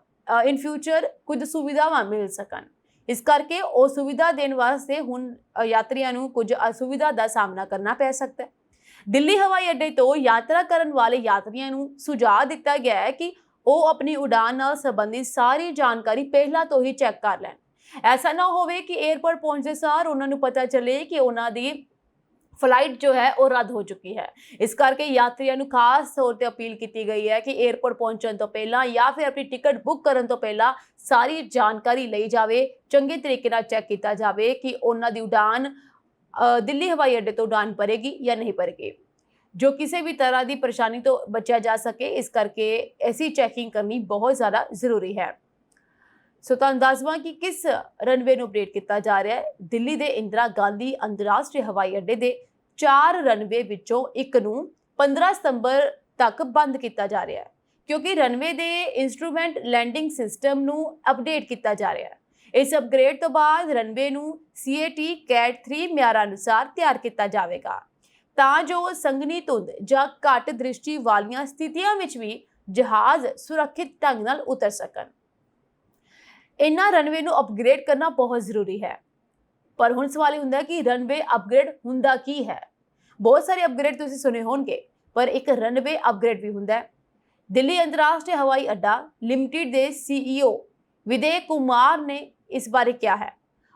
ਇਨ ਫਿਊਚਰ ਕੁਝ ਸੁਵਿਧਾਵਾਂ ਮਿਲ ਸਕਣ। ਇਸ ਕਰਕੇ ਉਹ ਸੁਵਿਧਾ ਦੇਣ ਵਾਸਤੇ ਹੁਣ ਯਾਤਰੀਆਂ ਨੂੰ ਕੁਝ ਅਸੁਵਿਧਾ ਦਾ ਸਾਹਮਣਾ ਕਰਨਾ ਪੈ ਸਕਦਾ ਹੈ। ਦਿੱਲੀ ਹਵਾਈ ਅੱਡੇ ਤੋਂ ਯਾਤਰਾ ਕਰਨ ਵਾਲੇ ਯਾਤਰੀਆਂ ਨੂੰ ਸੁਝਾਅ ਦਿੱਤਾ ਗਿਆ ਹੈ ਕਿ ਉਹ ਆਪਣੀ ਉਡਾਨ ਨਾਲ ਸੰਬੰਧਿਤ ਸਾਰੀ ਜਾਣਕਾਰੀ ਪਹਿਲਾਂ ਤੋਂ ਹੀ ਚੈੱਕ ਕਰ ਲੈਣ। ਐਸਾ ਨਾ ਹੋਵੇ ਕਿ 에ਅਰਪੋਰਟ ਪਹੁੰਚਦੇ ਸਾਰ ਉਹਨਾਂ ਨੂੰ ਪਤਾ ਚੱਲੇ ਕਿ ਉਹਨਾਂ ਦੀ ਫਲਾਈਟ ਜੋ ਹੈ ਉਹ ਰੱਦ ਹੋ ਚੁੱਕੀ ਹੈ। ਇਸ ਕਰਕੇ ਯਾਤਰੀਆਂ ਨੂੰ ਖਾਸ ਤੌਰ ਤੇ ਅਪੀਲ ਕੀਤੀ ਗਈ ਹੈ ਕਿ 에ਅਰਪੋਰਟ ਪਹੁੰਚਣ ਤੋਂ ਪਹਿਲਾਂ ਜਾਂ ਫਿਰ ਆਪਣੀ ਟਿਕਟ ਬੁੱਕ ਕਰਨ ਤੋਂ ਪਹਿਲਾਂ ਸਾਰੀ ਜਾਣਕਾਰੀ ਲਈ ਜਾਵੇ, ਚੰਗੇ ਤਰੀਕੇ ਨਾਲ ਚੈੱਕ ਕੀਤਾ ਜਾਵੇ ਕਿ ਉਹਨਾਂ ਦੀ ਉਡਾਨ ਦਿੱਲੀ ਹਵਾਈ ਅੱਡੇ ਤੋਂ ਉਡਾਨ ਭਰੇਗੀ ਜਾਂ ਨਹੀਂ ਭਰੇਗੀ, ਜੋ ਕਿਸੇ ਵੀ ਤਰ੍ਹਾਂ ਦੀ ਪਰੇਸ਼ਾਨੀ ਤੋਂ ਬਚਿਆ ਜਾ ਸਕੇ। ਇਸ ਕਰਕੇ ਐਸੀ ਚੈਕਿੰਗ ਕਰਨੀ ਬਹੁਤ ਜ਼ਿਆਦਾ ਜ਼ਰੂਰੀ ਹੈ। ਸੋ ਤੁਹਾਨੂੰ ਦੱਸਵਾਂ ਕਿ ਕਿਸ ਰਨਵੇ ਨੂੰ ਅਪਡੇਟ ਕੀਤਾ ਜਾ ਰਿਹਾ ਹੈ। ਦਿੱਲੀ ਦੇ ਇੰਦਰਾ ਗਾਂਧੀ ਅੰਤਰਰਾਸ਼ਟਰੀ ਹਵਾਈ ਅੱਡੇ ਦੇ 4 ਰਨਵੇ ਵਿੱਚੋਂ ਇੱਕ ਨੂੰ 15 ਸਤੰਬਰ ਤੱਕ ਬੰਦ ਕੀਤਾ ਜਾ ਰਿਹਾ ਹੈ, ਕਿਉਂਕਿ ਰਨਵੇ ਦੇ ਇੰਸਟਰੂਮੈਂਟ ਲੈਂਡਿੰਗ ਸਿਸਟਮ ਨੂੰ ਅਪਡੇਟ ਕੀਤਾ ਜਾ ਰਿਹਾ ਹੈ। ਇਸ ਅਪਗ੍ਰੇਡ ਤੋਂ ਬਾਅਦ ਰਨਵੇ ਨੂੰ CAT CAT 3 ਮਿਆਰਾਂ ਅਨੁਸਾਰ ਤਿਆਰ ਕੀਤਾ ਜਾਵੇਗਾ, ਤਾਂ ਜੋ ਸੰਘਣੀ ਧੁੰਦ ਜਾਂ ਘੱਟ ਦ੍ਰਿਸ਼ਟੀ ਵਾਲੀਆਂ ਸਥਿਤੀਆਂ ਵਿੱਚ ਵੀ ਜਹਾਜ਼ ਸੁਰੱਖਿਅਤ ਢੰਗ ਨਾਲ ਉਤਰ ਸਕਣ। ਇਹਨਾਂ ਰਨਵੇ ਨੂੰ ਅਪਗ੍ਰੇਡ ਕਰਨਾ ਬਹੁਤ ਜ਼ਰੂਰੀ ਹੈ, ਪਰ ਹੁਣ ਸਵਾਲ ਇਹ ਹੁੰਦਾ ਹੈ ਕਿ ਰਨਵੇ ਅਪਗ੍ਰੇਡ ਹੁੰਦਾ ਕੀ ਹੈ। ਬਹੁਤ ਸਾਰੇ ਅਪਗ੍ਰੇਡ ਤੁਸੀਂ ਸੁਣੇ ਹੋਣਗੇ, ਪਰ ਇੱਕ ਰਨਵੇ ਅਪਗ੍ਰੇਡ ਵੀ ਹੁੰਦਾ ਹੈ। ਦਿੱਲੀ ਅੰਤਰਰਾਸ਼ਟਰੀ ਹਵਾਈ ਅੱਡਾ ਲਿਮਟਿਡ ਦੇ CEO ਵਿਜੇ ਕੁਮਾਰ ਨੇ ਇਸ ਬਾਰੇ ਕਿਹਾ ਹੈ।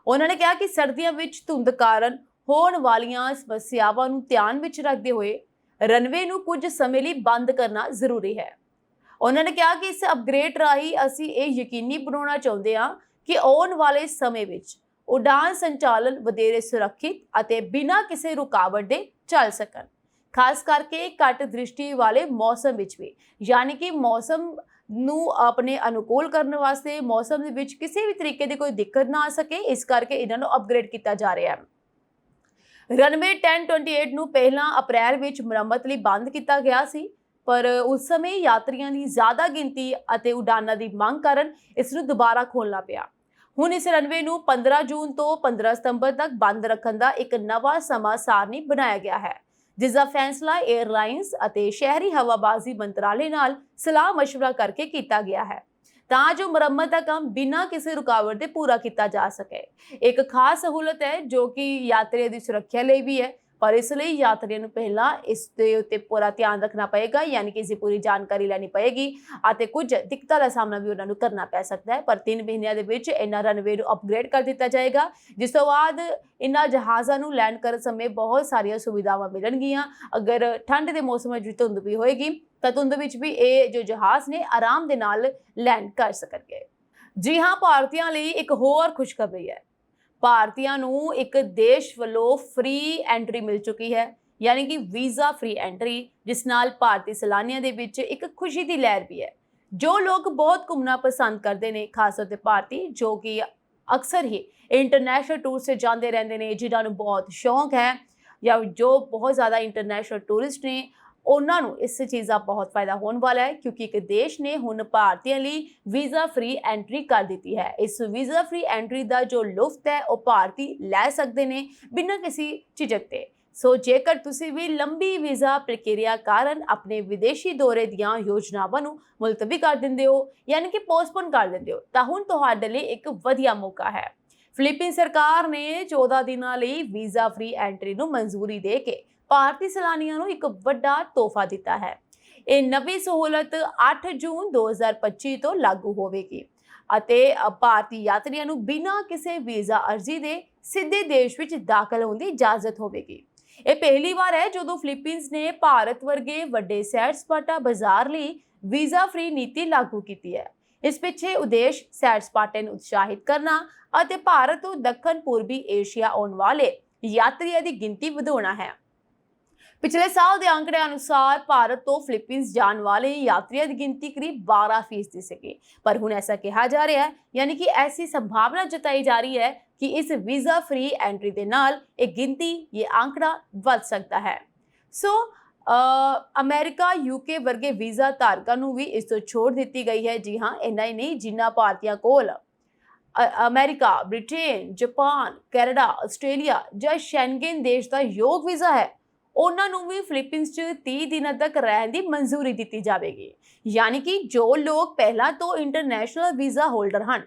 ਉਹਨਾਂ ਨੇ ਕਿਹਾ ਕਿ ਸਰਦੀਆਂ ਵਿੱਚ ਧੁੰਦ ਕਾਰਨ ਹੋਣ ਵਾਲੀਆਂ ਸਮੱਸਿਆਵਾਂ ਨੂੰ ਧਿਆਨ ਵਿੱਚ ਰੱਖਦੇ ਹੋਏ ਰਨਵੇ ਨੂੰ ਕੁਝ ਸਮੇਂ ਲਈ ਬੰਦ ਕਰਨਾ ਜ਼ਰੂਰੀ ਹੈ। ਉਹਨਾਂ ਨੇ ਕਿਹਾ ਕਿ ਇਸ ਅਪਗ੍ਰੇਡ ਰਾਹੀਂ ਅਸੀਂ ਇਹ ਯਕੀਨੀ ਬਣਾਉਣਾ ਚਾਹੁੰਦੇ ਹਾਂ ਕਿ ਆਉਣ ਵਾਲੇ ਸਮੇਂ ਵਿੱਚ ਉਡਾਨ ਸੰਚਾਲਨ ਵਧੇਰੇ ਸੁਰੱਖਿਅਤ ਅਤੇ ਬਿਨਾਂ ਕਿਸੇ ਰੁਕਾਵਟ ਦੇ ਚੱਲ ਸਕਣ, ਖਾਸ ਕਰਕੇ ਘੱਟ ਦ੍ਰਿਸ਼ਟੀ ਵਾਲੇ ਮੌਸਮ ਵਿੱਚ ਵੀ, ਯਾਨੀ ਕਿ ਮੌਸਮ ਨੂੰ ਆਪਣੇ ਅਨੁਕੂਲ ਕਰਨ ਵਾਸਤੇ ਮੌਸਮ ਦੇ ਵਿੱਚ ਕਿਸੇ ਵੀ ਤਰੀਕੇ ਦੀ ਕੋਈ ਦਿੱਕਤ ਨਾ ਆ ਸਕੇ। ਇਸ ਕਰਕੇ ਇਹਨਾਂ ਨੂੰ ਅਪਗ੍ਰੇਡ ਕੀਤਾ ਜਾ ਰਿਹਾ ਹੈ। ਰਨਵੇ 1028 ਨੂੰ ਪਹਿਲਾਂ ਅਪ੍ਰੈਲ ਵਿੱਚ ਮੁਰੰਮਤ ਲਈ ਬੰਦ ਕੀਤਾ ਗਿਆ ਸੀ, ਪਰ ਉਸ ਸਮੇਂ ਯਾਤਰੀਆਂ ਦੀ ਜ਼ਿਆਦਾ ਗਿਣਤੀ ਅਤੇ ਉਡਾਨਾਂ ਦੀ ਮੰਗ ਕਾਰਨ ਇਸ ਨੂੰ ਦੁਬਾਰਾ ਖੋਲ੍ਹਣਾ ਪਿਆ। ਹੁਣ ਇਸ ਰਨਵੇ ਨੂੰ 15 ਜੂਨ ਤੋਂ 15 ਸਤੰਬਰ ਤੱਕ ਬੰਦ ਰੱਖਣ ਦਾ ਇੱਕ ਨਵਾਂ ਸਮਾਂ ਸਾਰਣੀ ਬਣਾਇਆ ਗਿਆ ਹੈ, ਜਿਸ ਦਾ ਫੈਸਲਾ 에ਅਰਲਾਈਨਸ ਅਤੇ ਸ਼ਹਿਰੀ ਹਵਾਬਾਜ਼ੀ ਮੰਤਰਾਲੇ ਨਾਲ ਸਲਾਹ ਮਸ਼ਵਰਾ ਕਰਕੇ ਕੀਤਾ ਗਿਆ ਹੈ, ਤਾਂ ਜੋ ਮੁਰੰਮਤ ਦਾ ਕੰਮ ਬਿਨਾਂ ਕਿਸੇ ਰੁਕਾਵਟ ਦੇ ਪੂਰਾ ਕੀਤਾ ਜਾ ਸਕੇ। ਇੱਕ ਖਾਸ ਸਹੂਲਤ ਹੈ ਜੋ ਕਿ ਯਾਤਰੀਆਂ ਦੀ ਸੁਰੱਖਿਆ ਲਈ ਵੀ ਹੈ, ਪਰ ਇਸ ਲਈ ਯਾਤਰੀਆਂ ਨੂੰ ਪਹਿਲਾਂ ਇਸ ਦੇ ਉੱਤੇ ਪੂਰਾ ਧਿਆਨ ਰੱਖਣਾ ਪਏਗਾ, ਯਾਨੀ ਕਿ ਇਸ ਦੀ ਪੂਰੀ ਜਾਣਕਾਰੀ ਲੈਣੀ ਪਏਗੀ ਅਤੇ ਕੁਝ ਦਿੱਕਤਾਂ ਦਾ ਸਾਹਮਣਾ ਵੀ ਉਹਨਾਂ ਨੂੰ ਕਰਨਾ ਪੈ ਸਕਦਾ ਹੈ। ਪਰ 3 ਮਹੀਨਿਆਂ ਦੇ ਵਿੱਚ ਇਹਨਾਂ ਰਨਵੇ ਨੂੰ ਅਪਗ੍ਰੇਡ ਕਰ ਦਿੱਤਾ ਜਾਏਗਾ, ਜਿਸ ਤੋਂ ਬਾਅਦ ਇਹਨਾਂ ਜਹਾਜ਼ਾਂ ਨੂੰ ਲੈਂਡ ਕਰਨ ਸਮੇਂ ਬਹੁਤ ਸਾਰੀਆਂ ਸੁਵਿਧਾਵਾਂ ਮਿਲਣਗੀਆਂ। ਅਗਰ ਠੰਡ ਦੇ ਮੌਸਮ ਵਿੱਚ ਧੁੰਦ ਵੀ ਹੋਏਗੀ ਤਾਂ ਧੁੰਦ ਵਿੱਚ ਵੀ ਇਹ ਜੋ ਜਹਾਜ਼ ਨੇ ਆਰਾਮ ਦੇ ਨਾਲ ਲੈਂਡ ਕਰ ਸਕਣਗੇ। ਜੀ ਹਾਂ, ਭਾਰਤੀਆਂ ਲਈ ਇੱਕ ਹੋਰ ਖੁਸ਼ਖਬਰੀ ਹੈ। ਭਾਰਤੀਆਂ ਨੂੰ ਇੱਕ ਦੇਸ਼ ਵੱਲੋਂ ਫ੍ਰੀ ਐਂਟਰੀ ਮਿਲ ਚੁੱਕੀ ਹੈ, ਯਾਨੀ ਕਿ ਵੀਜ਼ਾ ਫ੍ਰੀ ਐਂਟਰੀ, ਜਿਸ ਨਾਲ ਭਾਰਤੀ ਸੈਲਾਨੀਆਂ ਦੇ ਵਿੱਚ ਇੱਕ ਖੁਸ਼ੀ ਦੀ ਲਹਿਰ ਵੀ ਹੈ। ਜੋ ਲੋਕ ਬਹੁਤ ਘੁੰਮਣਾ ਪਸੰਦ ਕਰਦੇ ਨੇ, ਖਾਸ ਤੌਰ ਤੇ ਭਾਰਤੀ ਜੋ ਕਿ ਅਕਸਰ ਹੀ ਇੰਟਰਨੈਸ਼ਨਲ ਟੂਰ ਤੇ ਜਾਂਦੇ ਰਹਿੰਦੇ ਨੇ, ਜਿਨ੍ਹਾਂ ਨੂੰ ਬਹੁਤ ਸ਼ੌਂਕ ਹੈ ਜਾਂ ਜੋ ਬਹੁਤ ਜ਼ਿਆਦਾ ਇੰਟਰਨੈਸ਼ਨਲ ਟੂਰਿਸਟ ਨੇ, ਉਹਨਾਂ ਨੂੰ ਇਸ ਚੀਜ਼ ਦਾ ਬਹੁਤ ਫਾਇਦਾ ਹੋਣ ਵਾਲਾ ਹੈ, ਕਿਉਂਕਿ ਇੱਕ ਦੇਸ਼ ਨੇ ਹੁਣ ਭਾਰਤੀਆਂ ਲਈ ਵੀਜ਼ਾ ਫ੍ਰੀ ਐਂਟਰੀ ਕਰ ਦਿੱਤੀ ਹੈ। ਇਸ ਵੀਜ਼ਾ ਫ੍ਰੀ ਐਂਟਰੀ ਦਾ ਜੋ ਲੁਫਤ ਹੈ ਉਹ ਭਾਰਤੀ ਲੈ ਸਕਦੇ ਨੇ ਬਿਨਾਂ ਕਿਸੇ ਝਿਜਕ ਤੇ। ਸੋ ਜੇਕਰ ਤੁਸੀਂ ਵੀ ਲੰਬੀ ਵੀਜ਼ਾ ਪ੍ਰਕਿਰਿਆ ਕਾਰਨ ਆਪਣੇ ਵਿਦੇਸ਼ੀ ਦੌਰੇ ਦੀਆਂ ਯੋਜਨਾਵਾਂ ਨੂੰ ਮੁਲਤਵੀ ਕਰ ਦਿੰਦੇ ਹੋ, ਯਾਨੀ ਕਿ ਪੋਸਟਪੋਨ ਕਰ ਦਿੰਦੇ ਹੋ, ਤਾਂ ਹੁਣ ਤੁਹਾਡੇ ਲਈ ਇੱਕ ਵਧੀਆ ਮੌਕਾ ਹੈ। ਫਿਲੀਪੀਨ ਸਰਕਾਰ ਨੇ 14 ਦਿਨਾਂ ਲਈ ਵੀਜ਼ਾ ਫ੍ਰੀ ਐਂਟਰੀ ਨੂੰ ਮਨਜ਼ੂਰੀ ਦੇ ਕੇ ਭਾਰਤੀ ਸੈਲਾਨੀਆਂ ਨੂੰ ਇੱਕ ਵੱਡਾ ਤੋਹਫਾ ਦਿੱਤਾ ਹੈ। ਇਹ ਨਵੀਂ ਸਹੂਲਤ 8 ਜੂਨ 2025 ਤੋਂ ਲਾਗੂ ਹੋਵੇਗੀ ਅਤੇ ਭਾਰਤੀ ਯਾਤਰੀਆਂ ਨੂੰ ਬਿਨਾਂ ਕਿਸੇ ਵੀਜ਼ਾ ਅਰਜ਼ੀ ਦੇ ਸਿੱਧੇ ਦੇਸ਼ ਵਿੱਚ ਦਾਖਲ ਹੋਣ ਦੀ ਇਜਾਜ਼ਤ ਹੋਵੇਗੀ। ਇਹ ਪਹਿਲੀ ਵਾਰ ਹੈ ਜਦੋਂ ਫਿਲੀਪੀਨਸ ਨੇ ਭਾਰਤ ਵਰਗੇ ਵੱਡੇ ਸੈਰ ਸਪਾਟਾ ਬਾਜ਼ਾਰ ਲਈ ਵੀਜ਼ਾ ਫ੍ਰੀ ਨੀਤੀ ਲਾਗੂ ਕੀਤੀ ਹੈ। ਇਸ ਪਿੱਛੇ ਉਦੇਸ਼ ਸੈਰ ਸਪਾਟੇ ਨੂੰ ਉਤਸ਼ਾਹਿਤ ਕਰਨਾ ਅਤੇ ਭਾਰਤ ਤੋਂ ਦੱਖਣ ਪੂਰਬੀ ਏਸ਼ੀਆ ਆਉਣ ਵਾਲੇ ਯਾਤਰੀਆਂ ਦੀ ਗਿਣਤੀ ਵਧਾਉਣਾ ਹੈ। ਪਿਛਲੇ ਸਾਲ ਦੇ ਅੰਕੜੇ ਅਨੁਸਾਰ ਭਾਰਤ ਤੋਂ ਫਿਲੀਪੀਨਸ ਜਾਣ ਵਾਲੇ ਯਾਤਰੀਆਂ ਦੀ ਗਿਣਤੀ ਕਰੀਬ 12% ਸੀਗੀ, ਪਰ ਹੁਣ ऐसा ਕਿਹਾ ਜਾ ਰਿਹਾ ਹੈ, यानी कि ऐसी संभावना जताई जा रही है कि इस वीजा फ्री एंट्री ਦੇ ਨਾਲ ਇਹ ਗਿਣਤੀ ਇਹ आंकड़ा ਵੱਧ ਸਕਦਾ ਹੈ। ਸੋ ਅਮਰੀਕਾ यूके ਵਰਗੇ ਵੀਜ਼ਾ ਧਾਰਕਾਂ ਨੂੰ ਵੀ ਇਸ ਤੋਂ ਛੋਟ ਦਿੱਤੀ ਗਈ ਹੈ। ਜੀ ਹਾਂ, ਇੰਨਾ ਹੀ ਨਹੀਂ, ਜਿਨ੍ਹਾਂ ਭਾਰਤੀਆਂ ਕੋਲ America, Britain, Japan, Canada, Australia ਜਾਂ ਸ਼ੈਂਗਨ ਦੇਸ਼ ਦਾ ਯੋਗ ਵੀਜ਼ਾ ਹੈ, ਉਹਨਾਂ ਨੂੰ ਵੀ ਫਿਲੀਪੀਨਸ 'ਚ 30 ਦਿਨਾਂ ਤੱਕ ਰਹਿਣ ਦੀ ਮਨਜ਼ੂਰੀ ਦਿੱਤੀ ਜਾਵੇਗੀ। ਯਾਨੀ ਕਿ ਜੋ ਲੋਕ ਪਹਿਲਾਂ ਤੋਂ ਇੰਟਰਨੈਸ਼ਨਲ ਵੀਜ਼ਾ ਹੋਲਡਰ ਹਨ,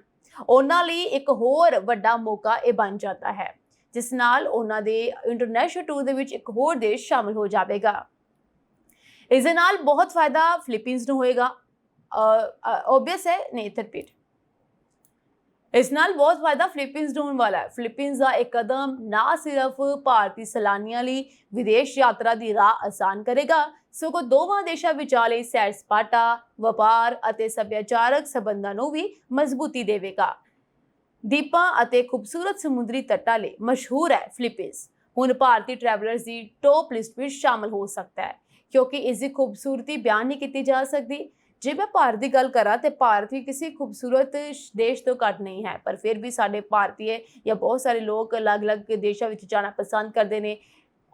ਉਹਨਾਂ ਲਈ ਇੱਕ ਹੋਰ ਵੱਡਾ ਮੌਕਾ ਇਹ ਬਣ ਜਾਂਦਾ ਹੈ, ਜਿਸ ਨਾਲ ਉਹਨਾਂ ਦੇ ਇੰਟਰਨੈਸ਼ਨਲ ਟੂਰ ਦੇ ਵਿੱਚ ਇੱਕ ਹੋਰ ਦੇਸ਼ ਸ਼ਾਮਿਲ ਹੋ ਜਾਵੇਗਾ। ਇਸ ਦੇ ਨਾਲ ਬਹੁਤ ਫਾਇਦਾ ਫਿਲੀਪੀਨਸ ਨੂੰ ਹੋਏਗਾ। ਓਬਵੀਅਸ ਹੈ, ਨਹੀਂ ਰਿਪੀਟ, ਇਸ ਨਾਲ ਬਹੁਤ ਫਾਇਦਾ ਫਿਲੀਪੀਨਸ ਨੂੰ ਹੋਣ ਵਾਲਾ ਹੈ। ਫਿਲੀਪੀਨਸ ਦਾ ਇਹ ਕਦਮ ਨਾ ਸਿਰਫ ਭਾਰਤੀ ਸੈਲਾਨੀਆਂ ਲਈ ਵਿਦੇਸ਼ ਯਾਤਰਾ ਦੀ ਰਾਹ ਆਸਾਨ ਕਰੇਗਾ, ਸਗੋਂ ਦੋਵਾਂ ਦੇਸ਼ਾਂ ਵਿਚਾਲੇ ਸੈਰ ਸਪਾਟਾ, ਵਪਾਰ ਅਤੇ ਸੱਭਿਆਚਾਰਕ ਸੰਬੰਧਾਂ ਨੂੰ ਵੀ ਮਜ਼ਬੂਤੀ ਦੇਵੇਗਾ। ਦੀਪਾਂ ਅਤੇ ਖੂਬਸੂਰਤ ਸਮੁੰਦਰੀ ਤੱਟਾਂ ਲਈ ਮਸ਼ਹੂਰ ਹੈ ਫਿਲੀਪੀਨਸ, ਹੁਣ ਭਾਰਤੀ ਟਰੈਵਲਰਸ ਦੀ ਟੌਪ ਲਿਸਟ ਵਿੱਚ ਸ਼ਾਮਲ ਹੋ ਸਕਦਾ ਹੈ, ਕਿਉਂਕਿ ਇਸ ਦੀ ਖੂਬਸੂਰਤੀ ਬਿਆਨ ਨਹੀਂ ਕੀਤੀ ਜਾ ਸਕਦੀ। ਜੇ ਮੈਂ ਭਾਰਤ ਦੀ ਗੱਲ ਕਰਾਂ ਤੇ ਭਾਰਤ ਵੀ ਕਿਸੇ ਖੂਬਸੂਰਤ ਦੇਸ਼ ਤੋਂ ਘੱਟ ਨਹੀਂ ਹੈ, ਪਰ ਫਿਰ ਵੀ ਸਾਡੇ ਭਾਰਤੀ ਜਾਂ ਬਹੁਤ ਸਾਰੇ ਲੋਕ ਅਲੱਗ-ਅਲੱਗ ਦੇਸ਼ਾਂ ਵਿੱਚ ਜਾਣਾ ਪਸੰਦ ਕਰਦੇ ਨੇ,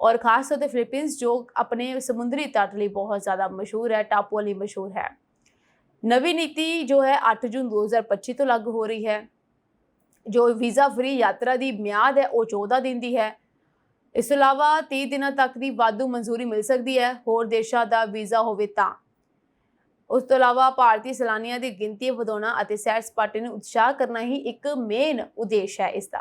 ਔਰ ਖਾਸ ਤੌਰ ਤੇ ਫਿਲੀਪੀਨਸ ਜੋ ਆਪਣੇ ਸਮੁੰਦਰੀ ਤੱਟ ਲਈ ਬਹੁਤ ਜ਼ਿਆਦਾ ਮਸ਼ਹੂਰ ਹੈ, ਟਾਪੂਆਂ ਲਈ ਮਸ਼ਹੂਰ ਹੈ। ਨਵੀਂ ਨੀਤੀ ਜੋ ਹੈ 8 ਜੂਨ 2025 ਤੋਂ ਲਾਗੂ ਹੋ ਰਹੀ ਹੈ। ਜੋ ਵੀਜ਼ਾ ਫ੍ਰੀ ਯਾਤਰਾ ਦੀ ਮਿਆਦ ਹੈ ਉਹ 14 ਦਿਨ ਦੀ ਹੈ। ਇਸ ਤੋਂ ਇਲਾਵਾ 30 ਦਿਨਾਂ ਤੱਕ ਦੀ ਵਾਧੂ ਮਨਜ਼ੂਰੀ ਮਿਲ ਸਕਦੀ ਹੈ ਹੋਰ ਦੇਸ਼ਾਂ ਦਾ ਵੀਜ਼ਾ ਹੋਵੇ ਤਾਂ। ਉਸ ਤੋਂ ਇਲਾਵਾ ਭਾਰਤੀ ਸੈਲਾਨੀਆਂ ਦੀ ਗਿਣਤੀ ਵਧਾਉਣਾ ਅਤੇ ਸੈਰ ਸਪਾਟੇ ਨੂੰ ਉਤਸ਼ਾਹ ਕਰਨਾ ਹੀ ਇੱਕ ਮੇਨ ਉਦੇਸ਼ ਹੈ ਇਸ ਦਾ।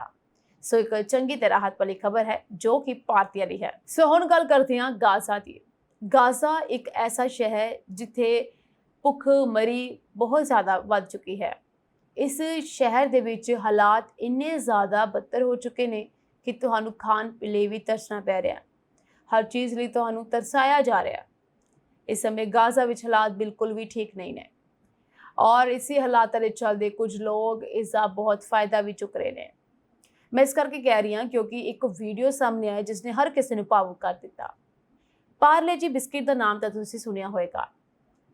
ਸੋ ਇੱਕ ਚੰਗੀ ਤੇ ਰਾਹਤ ਵਾਲੀ ਖਬਰ ਹੈ ਜੋ ਕਿ ਭਾਰਤੀਆਂ ਲਈ ਹੈ। ਸੋ ਹੁਣ ਗੱਲ ਕਰਦੇ ਹਾਂ ਗਾਜ਼ਾ ਦੀ। ਗਾਜ਼ਾ ਇੱਕ ਐਸਾ ਸ਼ਹਿਰ ਜਿੱਥੇ ਭੁੱਖ ਮਰੀ ਬਹੁਤ ਜ਼ਿਆਦਾ ਵੱਧ ਚੁੱਕੀ ਹੈ। ਇਸ ਸ਼ਹਿਰ ਦੇ ਵਿੱਚ ਹਾਲਾਤ ਇੰਨੇ ਜ਼ਿਆਦਾ ਬੱਤਰ ਹੋ ਚੁੱਕੇ ਨੇ ਕਿ ਤੁਹਾਨੂੰ ਖਾਣ ਪੀਣ ਲਈ ਵੀ ਤਰਸਣਾ ਪੈ ਰਿਹਾ, ਹਰ ਚੀਜ਼ ਲਈ ਤੁਹਾਨੂੰ ਤਰਸਾਇਆ ਜਾ ਰਿਹਾ। ਇਸ ਸਮੇਂ ਗਾਜ਼ਾ ਵਿੱਚ ਹਾਲਾਤ ਬਿਲਕੁਲ ਵੀ ਠੀਕ ਨਹੀਂ ਨੇ, ਔਰ ਇਸੇ ਹਾਲਾਤਾਂ ਦੇ ਚੱਲਦੇ ਕੁਝ ਲੋਕ ਇਸ ਦਾ ਬਹੁਤ ਫਾਇਦਾ ਵੀ ਚੁੱਕ ਰਹੇ ਨੇ। ਮੈਂ ਇਸ ਕਰਕੇ ਕਹਿ ਰਹੀ ਹਾਂ ਕਿਉਂਕਿ ਇੱਕ ਵੀਡੀਓ ਸਾਹਮਣੇ ਆਇਆ ਜਿਸ ਨੇ ਹਰ ਕਿਸੇ ਨੂੰ ਭਾਵੁਕ ਕਰ ਦਿੱਤਾ। ਪਾਰਲੇ ਜੀ ਬਿਸਕਿਟ ਦਾ ਨਾਮ ਤਾਂ ਤੁਸੀਂ ਸੁਣਿਆ ਹੋਵੇਗਾ।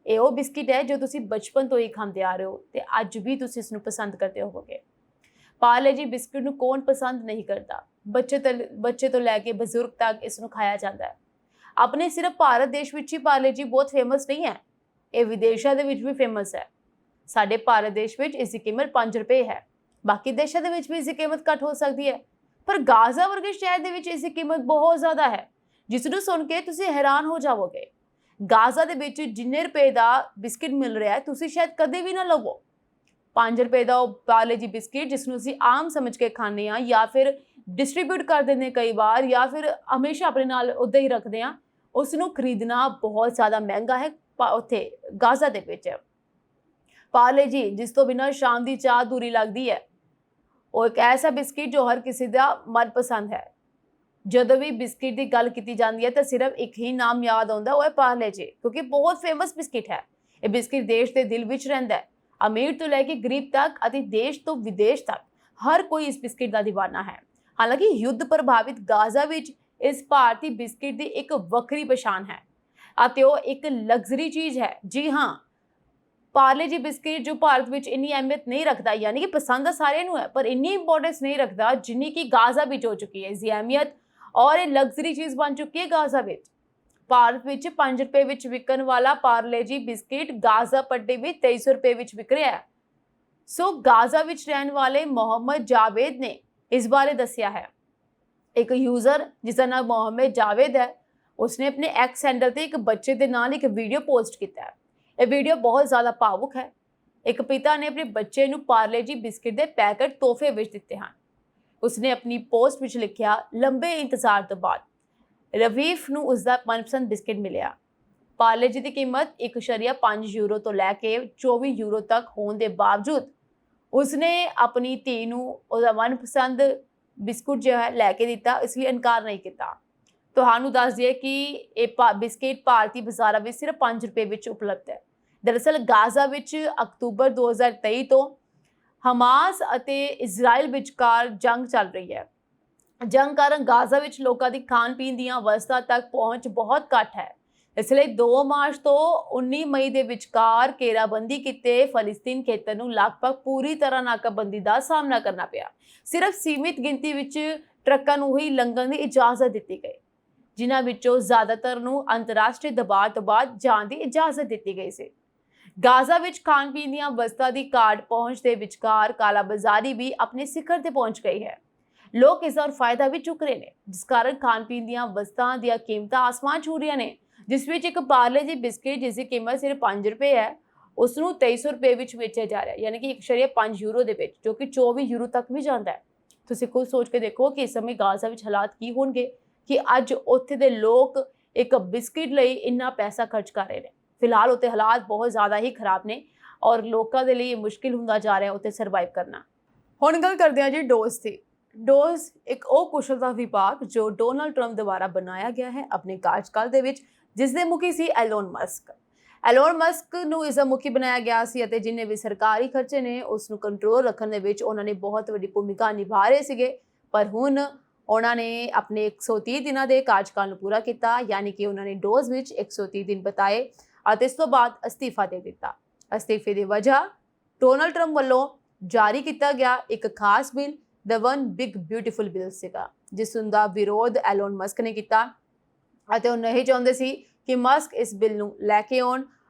ਇਹ ਉਹ ਬਿਸਕਿਟ ਹੈ ਜੋ ਤੁਸੀਂ ਬਚਪਨ ਤੋਂ ਹੀ ਖਾਂਦੇ ਆ ਰਹੇ ਹੋ ਤੇ ਅੱਜ ਵੀ ਤੁਸੀਂ ਇਸ ਨੂੰ ਪਸੰਦ ਕਰਦੇ ਹੋਵੋਗੇ। ਪਾਰਲੇ ਜੀ ਬਿਸਕਿਟ ਨੂੰ ਕੌਣ ਪਸੰਦ ਨਹੀਂ ਕਰਦਾ। ਬੱਚੇ ਤੋਂ ਲੈ ਕੇ ਬਜ਼ੁਰਗ ਤੱਕ ਇਸ ਨੂੰ ਖਾਇਆ ਜਾਂਦਾ ਹੈ। ਆਪਣੇ ਸਿਰਫ ਭਾਰਤ ਦੇਸ਼ ਵਿੱਚ ਹੀ ਪਾਰਲੇ ਜੀ ਬਹੁਤ ਫੇਮਸ ਨਹੀਂ ਹੈ, ਇਹ ਵਿਦੇਸ਼ਾਂ ਦੇ ਵਿੱਚ ਵੀ ਫੇਮਸ ਹੈ। ਸਾਡੇ ਭਾਰਤ ਦੇਸ਼ ਵਿੱਚ ਇਸ ਦੀ ਕੀਮਤ 5 ਰੁਪਏ ਹੈ, ਬਾਕੀ ਦੇਸ਼ਾਂ ਦੇ ਵਿੱਚ ਵੀ ਇਸ ਦੀ ਕੀਮਤ ਘੱਟ ਹੋ ਸਕਦੀ ਹੈ, ਪਰ ਗਾਜ਼ਾ ਵਰਗੇ ਸ਼ਹਿਰ ਦੇ ਵਿੱਚ ਇਸ ਦੀ ਕੀਮਤ ਬਹੁਤ ਜ਼ਿਆਦਾ ਹੈ, ਜਿਸ ਨੂੰ ਸੁਣ ਕੇ ਤੁਸੀਂ ਹੈਰਾਨ ਹੋ ਜਾਵੋਗੇ। ਗਾਜ਼ਾ ਦੇ ਵਿੱਚ ਜਿੰਨੇ ਰੁਪਏ ਦਾ ਬਿਸਕਿਟ ਮਿਲ ਰਿਹਾ ਹੈ ਤੁਸੀਂ ਸ਼ਾਇਦ ਕਦੇ ਵੀ ਨਾ ਲਵੋ। 5 ਰੁਪਏ ਦਾ ਉਹ ਪਾਰਲੇ ਜੀ ਬਿਸਕਿਟ ਜਿਸ ਨੂੰ ਅਸੀਂ ਆਮ ਸਮਝ ਕੇ ਖਾਂਦੇ ਹਾਂ ਜਾਂ ਫਿਰ ਡਿਸਟ੍ਰੀਬਿਊਟ ਕਰ ਦਿੰਦੇ ਕਈ ਵਾਰ ਜਾਂ ਫਿਰ ਹਮੇਸ਼ਾ ਆਪਣੇ ਨਾਲ ਉੱਦਾਂ ਹੀ ਰੱਖਦੇ ਹਾਂ, ਉਸ ਨੂੰ ਖਰੀਦਣਾ ਬਹੁਤ ਜ਼ਿਆਦਾ ਮਹਿੰਗਾ ਹੈ ਉੱਥੇ ਗਾਜ਼ਾ ਦੇ ਵਿੱਚ। ਪਾਰਲੇ ਜੀ ਜਿਸ ਤੋਂ ਬਿਨਾਂ ਸ਼ਾਮ ਦੀ ਚਾਹ ਅਧੂਰੀ ਲੱਗਦੀ ਹੈ, ਉਹ ਇੱਕ ਐਸਾ ਬਿਸਕਿਟ ਜੋ ਹਰ ਕਿਸੇ ਦਾ ਮਨਪਸੰਦ ਹੈ। ਜਦੋਂ ਵੀ ਬਿਸਕਿਟ ਦੀ ਗੱਲ ਕੀਤੀ ਜਾਂਦੀ ਹੈ ਤਾਂ ਸਿਰਫ ਇੱਕ ਹੀ ਨਾਮ ਯਾਦ ਆਉਂਦਾ, ਉਹ ਹੈ ਪਾਰਲੇ ਜੀ, ਕਿਉਂਕਿ ਬਹੁਤ ਫੇਮਸ ਬਿਸਕਿਟ ਹੈ। ਇਹ ਬਿਸਕਿਟ ਦੇਸ਼ ਦੇ ਦਿਲ ਵਿੱਚ ਰਹਿੰਦਾ ਹੈ। ਅਮੀਰ ਤੋਂ ਲੈ ਕੇ ਗਰੀਬ ਤੱਕ ਅਤੇ ਦੇਸ਼ ਤੋਂ ਵਿਦੇਸ਼ ਤੱਕ ਹਰ ਕੋਈ ਇਸ ਬਿਸਕਿਟ ਦਾ دیਵਾਨਾ ਹੈ। ਹਾਲਾਂਕਿ ਯੁੱਧ ਪ੍ਰਭਾਵਿਤ ਗਾਜ਼ਾ ਵਿੱਚ ਇਸ ਭਾਰਤੀ ਬਿਸਕਿਟ ਦੀ ਇੱਕ ਵੱਖਰੀ ਪਛਾਣ ਹੈ ਅਤੇ ਉਹ ਇੱਕ ਲਗਜ਼ਰੀ ਚੀਜ਼ ਹੈ। ਜੀ ਹਾਂ, ਪਾਰਲੇ ਜੀ ਬਿਸਕਿਟ ਜੋ ਭਾਰਤ ਵਿੱਚ ਇੰਨੀ ਅਹਿਮੀਅਤ ਨਹੀਂ ਰੱਖਦਾ, ਯਾਨੀ ਕਿ ਪਸੰਦ ਤਾਂ ਸਾਰਿਆਂ ਨੂੰ ਹੈ, ਪਰ ਇੰਨੀ ਇੰਪੋਰਟੈਂਸ ਨਹੀਂ ਰੱਖਦਾ ਜਿੰਨੀ ਕਿ ਗਾਜ਼ਾ ਵਿੱਚ ਹੋ ਚੁੱਕੀ ਹੈ ਇਸ ਦੀ ਅਹਿਮੀਅਤ, ਔਰ ਇਹ ਲਗਜ਼ਰੀ ਚੀਜ਼ ਬਣ ਚੁੱਕੀ ਹੈ ਗਾਜ਼ਾ ਵਿੱਚ। ਭਾਰਤ ਵਿੱਚ 5 ਰੁਪਏ ਵਿੱਚ ਵਿਕਣ ਵਾਲਾ ਪਾਰਲੇ ਜੀ ਬਿਸਕਿਟ ਗਾਜ਼ਾ ਪੱਟੀ ਵਿੱਚ 2300 ਰੁਪਏ ਵਿੱਚ ਵਿਕ ਰਿਹਾ ਹੈ। ਸੋ ਗਾਜ਼ਾ ਵਿੱਚ ਰਹਿਣ ਵਾਲੇ ਮੁਹੰਮਦ ਜਾਵੇਦ ਨੇ ਇਸ ਬਾਰੇ ਦੱਸਿਆ ਹੈ। ਇੱਕ ਯੂਜ਼ਰ ਜਿਸਦਾ ਨਾਮ ਮੁਹੰਮਦ ਜਾਵੇਦ ਹੈ, ਉਸਨੇ ਆਪਣੇ ਐਕਸ ਹੈਂਡਲ ਤੇ ਇੱਕ ਬੱਚੇ ਦੇ ਨਾਲ ਇੱਕ ਵੀਡੀਓ ਪੋਸਟ ਕੀਤਾ ਹੈ। ਇਹ ਵੀਡੀਓ ਬਹੁਤ ਜ਼ਿਆਦਾ ਭਾਵੁਕ ਹੈ। ਇੱਕ ਪਿਤਾ ਨੇ ਆਪਣੇ ਬੱਚੇ ਨੂੰ ਪਾਰਲੇ ਜੀ ਬਿਸਕਿਟ ਦੇ ਪੈਕੇਟ ਤੋਹਫੇ ਵਿੱਚ ਦਿੱਤੇ ਹਨ। ਉਸਨੇ ਆਪਣੀ ਪੋਸਟ ਵਿੱਚ ਲਿਖਿਆ, ਲੰਬੇ ਇੰਤਜ਼ਾਰ ਤੋਂ ਬਾਅਦ ਰਵੀਫ ਨੂੰ ਉਸਦਾ ਮਨਪਸੰਦ ਬਿਸਕਿਟ ਮਿਲਿਆ। ਪਾਰਲੇ ਜੀ ਦੀ ਕੀਮਤ 1.5 ਯੂਰੋ ਤੋਂ ਲੈ ਕੇ 24 ਯੂਰੋ ਤੱਕ ਹੋਣ ਦੇ ਬਾਵਜੂਦ ਉਸਨੇ ਆਪਣੀ ਧੀ ਨੂੰ ਉਹਦਾ ਮਨਪਸੰਦ ਬਿਸਕੁਟ ਜੋ ਹੈ ਲੈ ਕੇ ਦਿੱਤਾ, ਇਸ ਲਈ ਇਨਕਾਰ ਨਹੀਂ ਕੀਤਾ। ਤੁਹਾਨੂੰ ਦੱਸ ਦਈਏ ਕਿ ਇਹ ਬਿਸਕਿਟ ਭਾਰਤੀ ਬਾਜ਼ਾਰਾਂ ਵਿੱਚ ਸਿਰਫ 5 ਰੁਪਏ ਵਿੱਚ ਉਪਲਬਧ ਹੈ। ਦਰਅਸਲ ਗਾਜ਼ਾ ਵਿੱਚ ਅਕਤੂਬਰ 2023 ਤੋਂ ਹਮਾਸ ਅਤੇ ਇਜ਼ਰਾਈਲ ਵਿਚਕਾਰ ਜੰਗ ਚੱਲ ਰਹੀ ਹੈ ਜੰਗ ਕਾਰਨ ਗਾਜ਼ਾ ਵਿੱਚ ਲੋਕਾਂ ਦੀ ਖਾਣ ਪੀਣ ਦੀਆਂ ਵਸਤਾਂ ਤੱਕ ਪਹੁੰਚ ਬਹੁਤ ਘੱਟ ਹੈ। ਇਸ ਲਈ 2 ਮਾਰਚ ਤੋਂ 19 ਮਈ ਦੇ ਵਿਚਕਾਰ ਘੇਰਾਬੰਦੀ ਕੀਤੇ ਫਲਸਤੀਨ ਖੇਤਰ ਨੂੰ ਲਗਭਗ ਪੂਰੀ ਤਰ੍ਹਾਂ ਨਾਕਾਬੰਦੀ ਦਾ ਸਾਹਮਣਾ ਕਰਨਾ ਪਿਆ। ਸਿਰਫ ਸੀਮਿਤ ਗਿਣਤੀ ਵਿੱਚ ਟਰੱਕਾਂ ਨੂੰ ਹੀ ਲੰਘਣ ਦੀ ਇਜਾਜ਼ਤ ਦਿੱਤੀ ਗਈ, ਜਿਨ੍ਹਾਂ ਵਿੱਚੋਂ ਜ਼ਿਆਦਾਤਰ ਨੂੰ ਅੰਤਰਰਾਸ਼ਟਰੀ ਦਬਾਅ ਤੋਂ ਬਾਅਦ ਜਾਣ ਦੀ ਇਜਾਜ਼ਤ ਦਿੱਤੀ ਗਈ ਸੀ। ਗਾਜ਼ਾ ਵਿੱਚ ਖਾਣ ਪੀਣ ਦੀਆਂ ਵਸਤਾਂ ਦੀ ਘਾਟ ਪਹੁੰਚ ਦੇ ਵਿਚਕਾਰ ਕਾਲਾਬਾਜ਼ਾਰੀ ਵੀ ਆਪਣੇ ਸਿਖਰ ਤੇ ਪਹੁੰਚ ਗਈ ਹੈ। ਲੋਕ ਇਸ ਦਾ ਫਾਇਦਾ ਵੀ ਚੁੱਕ ਰਹੇ ਨੇ, ਜਿਸ ਕਾਰਨ ਖਾਣ ਪੀਣ ਦੀਆਂ ਵਸਤਾਂ ਦੀਆਂ ਕੀਮਤਾਂ ਆਸਮਾਨ ਛੂ ਰਹੀਆਂ ਨੇ। ਜਿਸ ਵਿੱਚ ਇੱਕ ਪਾਰਲੇ ਜੀ ਬਿਸਕਿਟ ਜਿਸ ਦੀ ਕੀਮਤ ਸਿਰਫ 5 ਰੁਪਏ ਹੈ, ਉਸ ਨੂੰ 2300 ਰੁਪਏ ਵਿੱਚ ਵੇਚਿਆ ਜਾ ਰਿਹਾ ਹੈ, ਯਾਨੀ ਕਿ 1.5 ਯੂਰੋ ਦੇ ਵਿੱਚ, ਜੋ ਕਿ 24 ਯੂਰੋ ਤੱਕ ਵੀ ਜਾਂਦਾ ਹੈ। ਤੁਸੀਂ ਖੁਦ ਸੋਚ ਕੇ ਦੇਖੋ ਕਿ ਇਸ ਸਮੇਂ ਗਾਜ਼ਾ ਵਿੱਚ ਹਾਲਾਤ ਕੀ ਹੋਣਗੇ ਕਿ ਅੱਜ ਉੱਥੇ ਦੇ ਲੋਕ ਇੱਕ ਬਿਸਕਿਟ ਲਈ ਇੰਨਾ ਪੈਸਾ ਖਰਚ ਕਰ ਰਹੇ ਨੇ। ਫਿਲਹਾਲ ਉੱਥੇ ਹਾਲਾਤ ਬਹੁਤ ਜ਼ਿਆਦਾ ਹੀ ਖਰਾਬ ਨੇ ਔਰ ਲੋਕਾਂ ਦੇ ਲਈ ਇਹ ਮੁਸ਼ਕਿਲ ਹੁੰਦਾ ਜਾ ਰਿਹਾ ਉੱਥੇ ਸਰਵਾਈਵ ਕਰਨਾ। ਹੁਣ ਗੱਲ ਕਰਦੇ ਹਾਂ ਜੀ ਡੋਜ਼ ਦੀ। ਡੋਜ਼ ਇੱਕ ਉਹ ਕੁਸ਼ਲਤਾ ਵਿਭਾਗ ਜੋ ਡੋਨਾਲਡ ਟਰੰਪ ਦੁਆਰਾ ਬਣਾਇਆ ਗਿਆ ਹੈ ਆਪਣੇ ਕਾਰਜਕਾਲ ਦੇ ਵਿੱਚ, ਜਿਸ ਦੇ ਮੁਖੀ ਸੀ ਐਲੋਨ ਮਸਕ। ਐਲੋਨ ਮਸਕ ਨੂੰ ਇਸ ਦਾ ਮੁਖੀ ਬਣਾਇਆ ਗਿਆ ਸੀ ਅਤੇ ਜਿੰਨੇ ਵੀ ਸਰਕਾਰੀ ਖਰਚੇ ਨੇ ਉਸ ਨੂੰ ਕੰਟਰੋਲ ਰੱਖਣ ਦੇ ਵਿੱਚ ਉਹਨਾਂ ਨੇ ਬਹੁਤ ਵੱਡੀ ਭੂਮਿਕਾ ਨਿਭਾ ਰਹੇ ਸੀਗੇ। ਪਰ ਹੁਣ ਉਹਨਾਂ ਨੇ ਆਪਣੇ 130 ਦਿਨਾਂ ਦੇ ਕਾਰਜਕਾਲ ਨੂੰ ਪੂਰਾ ਕੀਤਾ, ਯਾਨੀ ਕਿ ਉਹਨਾਂ ਨੇ ਡੋਜ਼ ਵਿੱਚ 130 ਦਿਨ ਬਿਤਾਏ ਅਤੇ ਇਸ ਤੋਂ ਬਾਅਦ ਅਸਤੀਫਾ ਦੇ ਦਿੱਤਾ। ਅਸਤੀਫੇ ਦੀ ਵਜ੍ਹਾ ਡੋਨਾਲਡ ਟਰੰਪ ਵੱਲੋਂ ਜਾਰੀ ਕੀਤਾ ਗਿਆ ਇੱਕ ਖਾਸ bill the one big beautiful bill ਸੀਗਾ, ਜਿਸ ਦਾ ਵਿਰੋਧ ਐਲੋਨ ਮਸਕ ਨੇ ਕੀਤਾ ਅਤੇ ਉਹ ਨਹੀਂ ਚਾਹੁੰਦੇ ਸੀ ਕਿ ਮਸਕ ਇਸ ਬਿੱਲ ਨੂੰ ਲੈ ਕੇ ਆਉਣ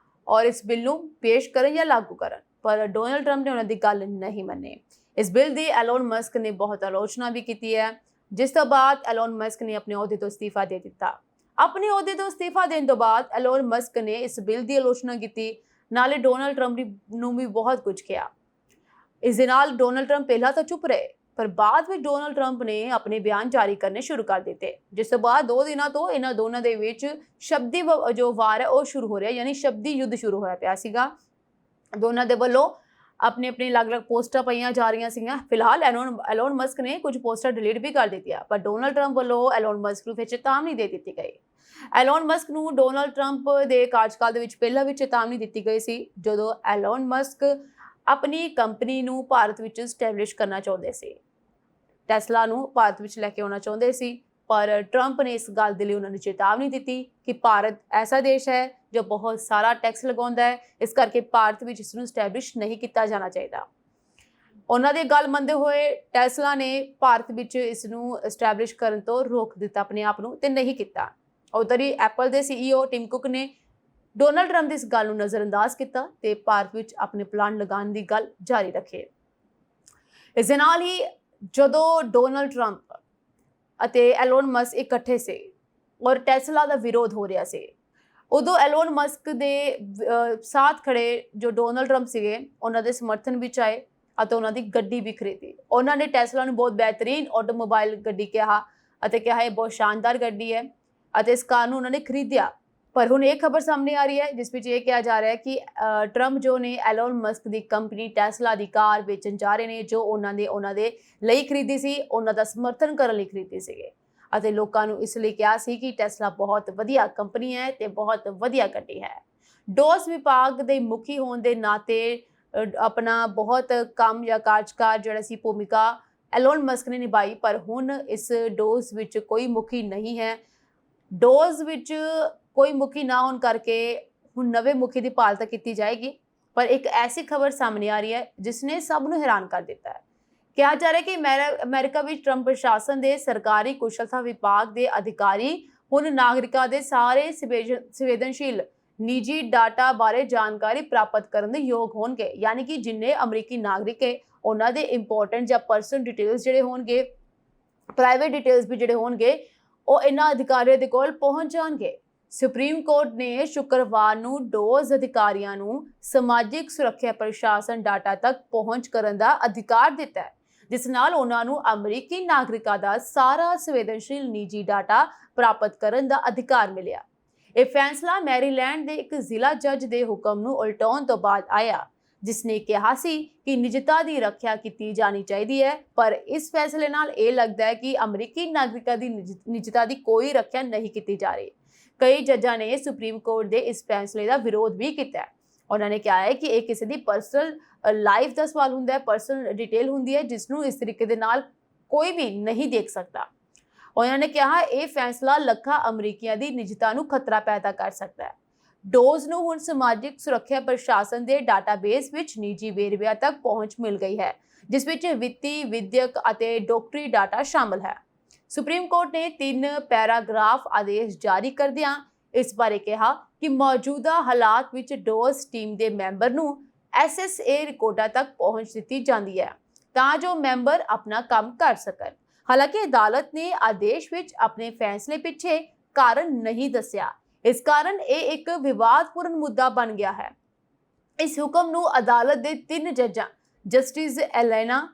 ਔਰ ਇਸ ਬਿੱਲ ਨੂੰ ਪੇਸ਼ ਕਰਨ ਜਾਂ ਲਾਗੂ ਕਰਨ। ਪਰ ਡੋਨਾਲਡ ਟਰੰਪ ਨੇ ਉਹਨਾਂ ਦੀ ਗੱਲ ਨਹੀਂ ਮੰਨੀ। ਇਸ ਬਿੱਲ ਦੀ ਐਲੋਨ ਮਸਕ ਨੇ ਬਹੁਤ ਆਲੋਚਨਾ ਵੀ ਕੀਤੀ ਹੈ, ਜਿਸ ਤੋਂ ਬਾਅਦ ਐਲੋਨ ਮਸਕ ਨੇ ਆਪਣੇ ਅਹੁਦੇ ਤੋਂ ਅਸਤੀਫਾ ਦੇ ਦਿੱਤਾ। ਆਪਣੇ ਅਹੁਦੇ ਤੋਂ ਅਸਤੀਫਾ ਦੇਣ ਤੋਂ ਬਾਅਦ ਐਲੋਨ ਮਸਕ ਨੇ ਇਸ ਬਿੱਲ ਦੀ ਆਲੋਚਨਾ ਕੀਤੀ, ਨਾਲੇ ਡੋਨਾਲਡ ਟਰੰਪ ਨੂੰ ਵੀ ਬਹੁਤ ਕੁਝ ਕਿਹਾ। ਇਸ ਦੇ ਨਾਲ ਡੋਨਾਲਡ ਟਰੰਪ ਪਹਿਲਾਂ ਤਾਂ ਚੁੱਪ ਰਹੇ, ਪਰ ਬਾਅਦ ਵਿੱਚ ਡੋਨਾਲਡ ਟਰੰਪ ਨੇ ਆਪਣੇ ਬਿਆਨ ਜਾਰੀ ਕਰਨੇ ਸ਼ੁਰੂ ਕਰ ਦਿੱਤੇ, ਜਿਸ ਤੋਂ ਬਾਅਦ 2 ਦਿਨਾਂ ਤੋਂ ਇਹਨਾਂ ਦੋਨਾਂ ਦੇ ਵਿੱਚ ਸ਼ਬਦੀ ਜੋ ਵਾਰ ਹੈ ਉਹ ਸ਼ੁਰੂ ਹੋ ਰਿਹਾ, ਯਾਨੀ ਸ਼ਬਦੀ ਯੁੱਧ ਸ਼ੁਰੂ ਹੋਇਆ ਪਿਆ ਸੀਗਾ। ਦੋਨਾਂ ਦੇ ਵੱਲੋਂ ਆਪਣੇ ਅਲੱਗ-ਅਲੱਗ ਪੋਸਟਾਂ ਪਾਈਆਂ ਜਾ ਰਹੀਆਂ ਸੀਗੀਆਂ। ਫਿਲਹਾਲ ਐਲੋਨ ਮਸਕ ਨੇ ਕੁਝ ਪੋਸਟਾਂ ਡਿਲੀਟ ਵੀ ਕਰ ਦਿੱਤੀਆਂ, ਪਰ ਡੋਨਾਲਡ ਟਰੰਪ ਵੱਲੋਂ ਐਲੋਨ ਮਸਕ ਨੂੰ ਫਿਰ ਚੇਤਾਵਨੀ ਦੇ ਦਿੱਤੀ ਗਈ। ਐਲੋਨ ਮਸਕ ਨੂੰ ਡੋਨਾਲਡ ਟਰੰਪ ਦੇ ਕਾਰਜਕਾਲ ਦੇ ਵਿੱਚ ਪਹਿਲਾਂ ਵੀ ਚੇਤਾਵਨੀ ਦਿੱਤੀ ਗਈ ਸੀ, ਜਦੋਂ ਐਲੋਨ ਮਸਕ ਆਪਣੀ ਕੰਪਨੀ ਨੂੰ ਭਾਰਤ ਵਿੱਚ ਸਟੈਬਲਿਸ਼ ਕਰਨਾ ਚਾਹੁੰਦੇ ਸੀ। ਟੈਸਲਾ ਨੂੰ ਭਾਰਤ ਵਿੱਚ ਲੈ ਕੇ ਆਉਣਾ ਚਾਹੁੰਦੇ ਸੀ, ਪਰ ਟਰੰਪ ਨੇ ਇਸ ਗੱਲ ਦੇ ਲਈ ਉਹਨਾਂ ਨੂੰ ਚੇਤਾਵਨੀ ਦਿੱਤੀ ਕਿ ਭਾਰਤ ਐਸਾ ਦੇਸ਼ ਹੈ ਜੋ ਬਹੁਤ ਸਾਰਾ ਟੈਕਸ ਲਗਾਉਂਦਾ ਹੈ, ਇਸ ਕਰਕੇ ਭਾਰਤ ਵਿੱਚ ਇਸ ਨੂੰ ਸਟੈਬਲਿਸ਼ ਨਹੀਂ ਕੀਤਾ ਜਾਣਾ ਚਾਹੀਦਾ। ਉਹਨਾਂ ਦੀ ਗੱਲ ਮੰਨਦੇ ਹੋਏ ਟੈਸਲਾ ਨੇ ਭਾਰਤ ਵਿੱਚ ਇਸ ਨੂੰ ਸਟੈਬਲਿਸ਼ ਕਰਨ ਤੋਂ ਰੋਕ ਦਿੱਤਾ ਆਪਣੇ ਆਪ ਨੂੰ, ਤੇ ਨਹੀਂ ਕੀਤਾ। ਉਧਰ ਹੀ ਐਪਲ ਦੇ CEO ਟਿਮ ਕੁਕ ਨੇ ਡੋਨਾਲਡ ਟਰੰਪ ਦੀ ਇਸ ਗੱਲ ਨੂੰ ਨਜ਼ਰਅੰਦਾਜ਼ ਕੀਤਾ ਤੇ ਭਾਰਤ ਵਿੱਚ ਆਪਣੇ ਪਲਾਨ ਲਗਾਉਣ ਦੀ ਗੱਲ ਜਾਰੀ ਰੱਖੀ। ਇਸ ਦੇ ਨਾਲ ਹੀ ਜਦੋਂ ਡੋਨਾਲਡ ਟਰੰਪ ਅਤੇ ਐਲੋਨ ਮਸਕ ਇਕੱਠੇ ਸੀ ਔਰ ਟੈਸਲਾ ਦਾ ਵਿਰੋਧ ਹੋ ਰਿਹਾ ਸੀ, ਉਦੋਂ ਐਲੋਨ ਮਸਕ ਦੇ ਸਾਥ ਖੜੇ ਜੋ ਡੋਨਾਲਡ ਟਰੰਪ ਸੀਗੇ ਉਹਨਾਂ ਦੇ ਸਮਰਥਨ ਵਿੱਚ ਆਏ ਅਤੇ ਉਹਨਾਂ ਦੀ ਗੱਡੀ ਵੀ ਖਰੀਦੀ। ਉਹਨਾਂ ਨੇ ਟੈਸਲਾ ਨੂੰ ਬਹੁਤ ਬਿਹਤਰੀਨ ਆਟੋਮੋਬਾਈਲ ਗੱਡੀ ਕਿਹਾ ਅਤੇ ਕਿਹਾ ਇਹ ਬਹੁਤ ਸ਼ਾਨਦਾਰ ਗੱਡੀ ਹੈ ਅਤੇ ਇਸ ਕਾਰ ਨੂੰ ਉਹਨਾਂ ਨੇ ਖਰੀਦਿਆ। ਪਰ ਹੁਣ ਇਹ ਖਬਰ ਸਾਹਮਣੇ ਆ ਰਹੀ ਹੈ ਜਿਸ ਵਿੱਚ ਇਹ ਕਿਹਾ ਜਾ ਰਿਹਾ ਹੈ ਕਿ ਟਰੰਪ ਜੋ ਨੇ ਐਲੋਨ ਮਸਕ ਦੀ ਕੰਪਨੀ ਟੈਸਲਾ ਦੀ ਕਾਰ ਵੇਚਣ ਜਾ ਰਹੇ ਨੇ, ਜੋ ਉਹਨਾਂ ਦੇ ਲਈ ਖਰੀਦੀ ਸੀ, ਉਹਨਾਂ ਦਾ ਸਮਰਥਨ ਕਰਨ ਲਈ ਖਰੀਦੀ ਸੀਗੇ ਅਤੇ ਲੋਕਾਂ ਨੂੰ ਇਸ ਲਈ ਕਿਹਾ ਸੀ ਕਿ ਟੈਸਲਾ ਬਹੁਤ ਵਧੀਆ ਕੰਪਨੀ ਹੈ ਤੇ ਬਹੁਤ ਵਧੀਆ ਗੱਡੀ ਹੈ। ਡੋਜ਼ ਵਿਭਾਗ ਦੇ ਮੁਖੀ ਹੋਣ ਦੇ ਨਾਤੇ ਆਪਣਾ ਬਹੁਤ ਕੰਮ ਜਾਂ ਕਾਰਜਕਾਰ ਜਿਹੜਾ ਸੀ ਭੂਮਿਕਾ ਐਲੋਨ ਮਸਕ ਨੇ ਨਿਭਾਈ, ਪਰ ਹੁਣ ਇਸ ਡੋਜ਼ ਵਿੱਚ ਕੋਈ ਮੁਖੀ ਨਹੀਂ ਹੈ। ਡੋਜ਼ ਵਿੱਚ ਕੋਈ ਮੁਖੀ ਨਾ ਹੋਣ ਕਰਕੇ ਹੁਣ ਨਵੇਂ ਮੁਖੀ ਦੀ ਭਾਲ ਤਾਂ ਕੀਤੀ ਜਾਏਗੀ, ਪਰ ਇੱਕ ਐਸੀ ਖਬਰ ਸਾਹਮਣੇ ਆ ਰਹੀ ਹੈ ਜਿਸ ਨੇ ਸਭ ਨੂੰ ਹੈਰਾਨ ਕਰ ਦਿੱਤਾ ਹੈ। ਕਿਹਾ ਜਾ ਰਿਹਾ ਹੈ ਕਿ ਅਮਰੀਕਾ ਵਿੱਚ ਟਰੰਪ ਪ੍ਰਸ਼ਾਸਨ ਦੇ ਸਰਕਾਰੀ ਕੁਸ਼ਲਤਾ ਵਿਭਾਗ ਦੇ ਅਧਿਕਾਰੀ ਹੁਣ ਨਾਗਰਿਕਾਂ ਦੇ ਸਾਰੇ ਸੰਵੇਦਨਸ਼ੀਲ ਨਿੱਜੀ ਡਾਟਾ ਬਾਰੇ ਜਾਣਕਾਰੀ ਪ੍ਰਾਪਤ ਕਰਨ ਦੇ ਯੋਗ ਹੋਣਗੇ, ਯਾਨੀ ਕਿ ਜਿੰਨੇ ਅਮਰੀਕੀ ਨਾਗਰਿਕ ਹੈ ਉਹਨਾਂ ਦੇ ਇੰਪੋਰਟੈਂਟ ਜਾਂ ਪਰਸਨਲ ਡਿਟੇਲਸ ਜਿਹੜੇ ਹੋਣਗੇ, ਪ੍ਰਾਈਵੇਟ ਡਿਟੇਲਸ ਵੀ ਜਿਹੜੇ ਹੋਣਗੇ, ਉਹ ਇਹਨਾਂ ਅਧਿਕਾਰੀਆਂ ਦੇ ਕੋਲ ਪਹੁੰਚ ਜਾਣਗੇ। ਸੁਪਰੀਮ ਕੋਰਟ ਨੇ ਸ਼ੁੱਕਰਵਾਰ ਨੂੰ ਡੋਜ਼ ਅਧਿਕਾਰੀਆਂ ਨੂੰ ਸਮਾਜਿਕ ਸੁਰੱਖਿਆ ਪ੍ਰਸ਼ਾਸਨ ਡਾਟਾ ਤੱਕ ਪਹੁੰਚ ਕਰਨ ਦਾ ਅਧਿਕਾਰ ਦਿੱਤਾ ਹੈ, ਜਿਸ ਨਾਲ ਉਹਨਾਂ ਨੂੰ ਅਮਰੀਕੀ ਨਾਗਰਿਕਾਂ ਦਾ ਸਾਰਾ ਸੰਵੇਦਨਸ਼ੀਲ ਨਿੱਜੀ ਡਾਟਾ ਪ੍ਰਾਪਤ ਕਰਨ ਦਾ ਅਧਿਕਾਰ ਮਿਲਿਆ। ਇਹ ਫੈਸਲਾ ਮੈਰੀਲੈਂਡ ਦੇ ਇੱਕ ਜ਼ਿਲ੍ਹਾ ਜੱਜ ਦੇ ਹੁਕਮ ਨੂੰ ਉਲਟਾਉਣ ਤੋਂ ਬਾਅਦ ਆਇਆ, ਜਿਸ ਨੇ ਕਿਹਾ ਸੀ ਕਿ ਨਿੱਜਤਾ ਦੀ ਰੱਖਿਆ ਕੀਤੀ ਜਾਣੀ ਚਾਹੀਦੀ ਹੈ, ਪਰ ਇਸ ਫੈਸਲੇ ਨਾਲ ਇਹ ਲੱਗਦਾ ਹੈ ਕਿ ਅਮਰੀਕੀ ਨਾਗਰਿਕਾਂ ਦੀ ਨਿੱਜਤਾ ਦੀ ਕੋਈ ਰੱਖਿਆ ਨਹੀਂ ਕੀਤੀ ਜਾ ਰਹੀ। ਕਈ ਜੱਜਾਂ ਨੇ ਸੁਪਰੀਮ ਕੋਰਟ ਦੇ ਇਸ ਫੈਸਲੇ ਦਾ ਵਿਰੋਧ ਵੀ ਕੀਤਾ। ਉਹਨਾਂ ਨੇ ਕਿਹਾ ਹੈ ਕਿ ਇਹ ਕਿਸੇ ਦੀ ਪਰਸਨਲ ਲਾਈਫ ਦਾ ਸਵਾਲ ਹੁੰਦਾ ਹੈ, ਪਰਸਨਲ ਡਿਟੇਲ ਹੁੰਦੀ ਹੈ, ਜਿਸ ਨੂੰ ਇਸ ਤਰੀਕੇ ਦੇ ਨਾਲ ਕੋਈ ਵੀ ਨਹੀਂ ਦੇਖ ਸਕਦਾ। ਉਹਨਾਂ ਨੇ ਕਿਹਾ ਇਹ ਫੈਸਲਾ ਲੱਖਾਂ ਅਮਰੀਕੀਆਂ ਦੀ ਨਿੱਜਤਾ ਨੂੰ ਖਤਰਾ ਪੈਦਾ ਕਰ ਸਕਦਾ ਹੈ। ਡੋਜ਼ ਨੂੰ ਹੁਣ ਸਮਾਜਿਕ ਸੁਰੱਖਿਆ ਪ੍ਰਸ਼ਾਸਨ ਦੇ ਡਾਟਾਬੇਸ ਵਿੱਚ ਨਿੱਜੀ ਵੇਰਵਿਆਂ ਤੱਕ ਪਹੁੰਚ ਮਿਲ ਗਈ ਹੈ, ਜਿਸ ਵਿੱਚ ਵਿੱਤੀ, ਵਿਦਿਅਕ ਅਤੇ ਡਾਕਟਰੀ ਡਾਟਾ ਸ਼ਾਮਲ ਹੈ। ਸੁਪਰੀਮ ਕੋਰਟ ਨੇ 3 ਪੈਰਾਗ੍ਰਾਫ ਆਦੇਸ਼ ਜਾਰੀ ਕਰਦਿਆਂ ਇਸ ਬਾਰੇ ਕਿਹਾ ਕਿ ਮੌਜੂਦਾ ਹਾਲਾਤ ਵਿੱਚ ਡੋਜ਼ ਟੀਮ ਦੇ ਮੈਂਬਰ ਨੂੰ SSA ਰਿਕਾਰਡਾਂ ਤੱਕ ਪਹੁੰਚ ਦਿੱਤੀ ਜਾਂਦੀ ਹੈ ਤਾਂ ਜੋ ਮੈਂਬਰ ਆਪਣਾ ਕੰਮ ਕਰ ਸਕਣ। ਹਾਲਾਂਕਿ ਅਦਾਲਤ ਨੇ ਆਦੇਸ਼ ਵਿੱਚ ਆਪਣੇ ਫੈਸਲੇ ਪਿੱਛੇ ਕਾਰਨ ਨਹੀਂ ਦੱਸਿਆ। ਇਸ ਕਾਰਨ ਇਹ ਇੱਕ ਵਿਵਾਦਪੂਰਨ ਮੁੱਦਾ ਬਣ ਗਿਆ ਹੈ। ਇਸ ਹੁਕਮ ਨੂੰ ਅਦਾਲਤ ਦੇ 3 ਜੱਜਾਂ ਜਸਟਿਸ ਐਲੇਨਾ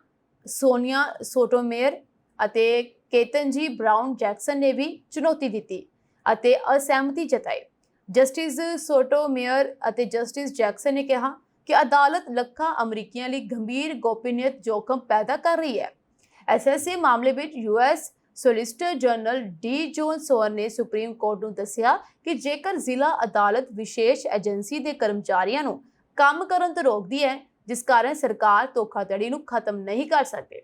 ਸੋਨੀਆ ਸੋਟੋਮੇਅਰ ਅਤੇ ਕੇਤਨਜੀ ਬ੍ਰਾਊਨ ਜੈਕਸਨ ਨੇ ਵੀ ਚੁਣੌਤੀ ਦਿੱਤੀ ਅਤੇ ਅਸਹਿਮਤੀ ਜਤਾਈ। ਜਸਟਿਸ ਸੋਟੋਮੇਅਰ ਅਤੇ ਜਸਟਿਸ ਜੈਕਸਨ ਨੇ ਕਿਹਾ ਕਿ ਅਦਾਲਤ ਲੱਖਾਂ ਅਮਰੀਕੀਆਂ ਲਈ ਗੰਭੀਰ ਗੋਪਨੀਯਤਾ ਜੋਖਮ ਪੈਦਾ ਕਰ ਰਹੀ ਹੈ। SSA ਮਾਮਲੇ ਵਿੱਚ US ਸੋਲਿਸਿਟਰ ਜਨਰਲ ਡੀ ਜੋਨ ਸੋਰ ਨੇ ਸੁਪਰੀਮ ਕੋਰਟ ਨੂੰ ਦੱਸਿਆ ਕਿ ਜੇਕਰ ਜ਼ਿਲ੍ਹਾ ਅਦਾਲਤ ਵਿਸ਼ੇਸ਼ ਏਜੰਸੀ ਦੇ ਕਰਮਚਾਰੀਆਂ ਨੂੰ ਕੰਮ ਕਰਨ ਤੋਂ ਰੋਕਦੀ ਹੈ, ਜਿਸ ਕਾਰਨ ਸਰਕਾਰ ਧੋਖਾਧੜੀ ਨੂੰ ਖਤਮ ਨਹੀਂ ਕਰ ਸਕਦੀ।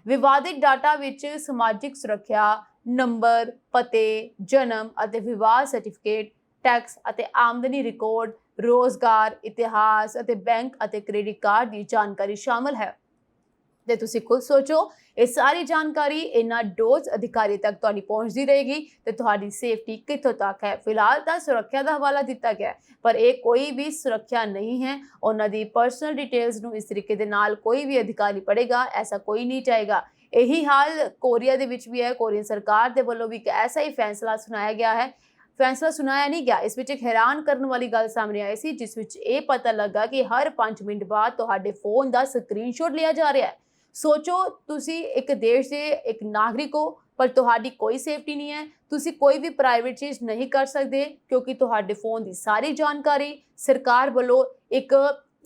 ਵਿਵਾਦਿਤ ਡਾਟਾ ਵਿੱਚ ਸਮਾਜਿਕ ਸੁਰੱਖਿਆ ਨੰਬਰ, ਪਤੇ, ਜਨਮ ਅਤੇ ਵਿਵਾਹ ਸਰਟੀਫਿਕੇਟ, ਟੈਕਸ ਅਤੇ ਆਮਦਨੀ ਰਿਕਾਰਡ, ਰੋਜ਼ਗਾਰ, ਇਤਿਹਾਸ ਅਤੇ ਬੈਂਕ ਅਤੇ ਕ੍ਰੈਡਿਟ ਕਾਰਡ ਦੀ ਜਾਣਕਾਰੀ ਸ਼ਾਮਲ ਹੈ। ਤੇ ਤੁਸੀਂ ਖੁਦ ਸੋਚੋ, ਇਹ ਸਾਰੀ ਜਾਣਕਾਰੀ ਇਹਨਾਂ ਡੋਜ਼ ਅਧਿਕਾਰੀ ਤੱਕ ਤੁਹਾਡੀ ਪਹੁੰਚਦੀ ਰਹੇਗੀ ਤੇ ਤੁਹਾਡੀ ਸੇਫਟੀ ਕਿੱਥੋਂ ਤੱਕ ਹੈ। ਫਿਲਹਾਲ ਤਾਂ ਸੁਰੱਖਿਆ ਦਾ ਹਵਾਲਾ ਦਿੱਤਾ ਗਿਆ, ਪਰ ਇਹ ਕੋਈ ਵੀ ਸੁਰੱਖਿਆ ਨਹੀਂ ਹੈ। ਉਹਨਾਂ ਦੀ ਪਰਸਨਲ ਡਿਟੇਲਸ ਨੂੰ ਇਸ ਤਰੀਕੇ ਦੇ ਨਾਲ ਕੋਈ ਵੀ ਅਧਿਕਾਰੀ ਪੜੇਗਾ, ਐਸਾ ਕੋਈ ਨਹੀਂ ਚਾਹੇਗਾ। ਇਹੀ ਹਾਲ ਕੋਰੀਆ ਦੇ ਵਿੱਚ ਵੀ ਹੈ। ਕੋਰੀਅਨ ਸਰਕਾਰ ਦੇ ਵੱਲੋਂ ਵੀ ਇੱਕ ਐਸਾ ਹੀ ਫੈਸਲਾ ਸੁਣਾਇਆ ਗਿਆ ਹੈ। ਫੈਸਲਾ ਸੁਣਾਇਆ ਨਹੀਂ ਗਿਆ, ਇਸ ਵਿੱਚ ਇੱਕ ਹੈਰਾਨ ਕਰਨ ਵਾਲੀ ਗੱਲ ਸਾਹਮਣੇ ਆਈ ਸੀ, ਜਿਸ ਵਿੱਚ ਇਹ ਪਤਾ ਲੱਗਾ ਕਿ ਹਰ 5 ਮਿੰਟ ਬਾਅਦ ਤੁਹਾਡੇ ਫੋਨ ਦਾ ਸਕਰੀਨਸ਼ਾਟ ਲਿਆ ਜਾ ਰਿਹਾ ਹੈ। ਸੋਚੋ, ਤੁਸੀਂ ਇੱਕ ਦੇਸ਼ ਦੇ ਇੱਕ ਨਾਗਰਿਕ ਹੋ, ਪਰ ਤੁਹਾਡੀ ਕੋਈ ਸੇਫਟੀ ਨਹੀਂ ਹੈ। ਤੁਸੀਂ ਕੋਈ ਵੀ ਪ੍ਰਾਈਵੇਟ ਚੀਜ਼ ਨਹੀਂ ਕਰ ਸਕਦੇ ਕਿਉਂਕਿ ਤੁਹਾਡੇ ਫੋਨ ਦੀ ਸਾਰੀ ਜਾਣਕਾਰੀ ਸਰਕਾਰ ਵੱਲੋਂ ਇੱਕ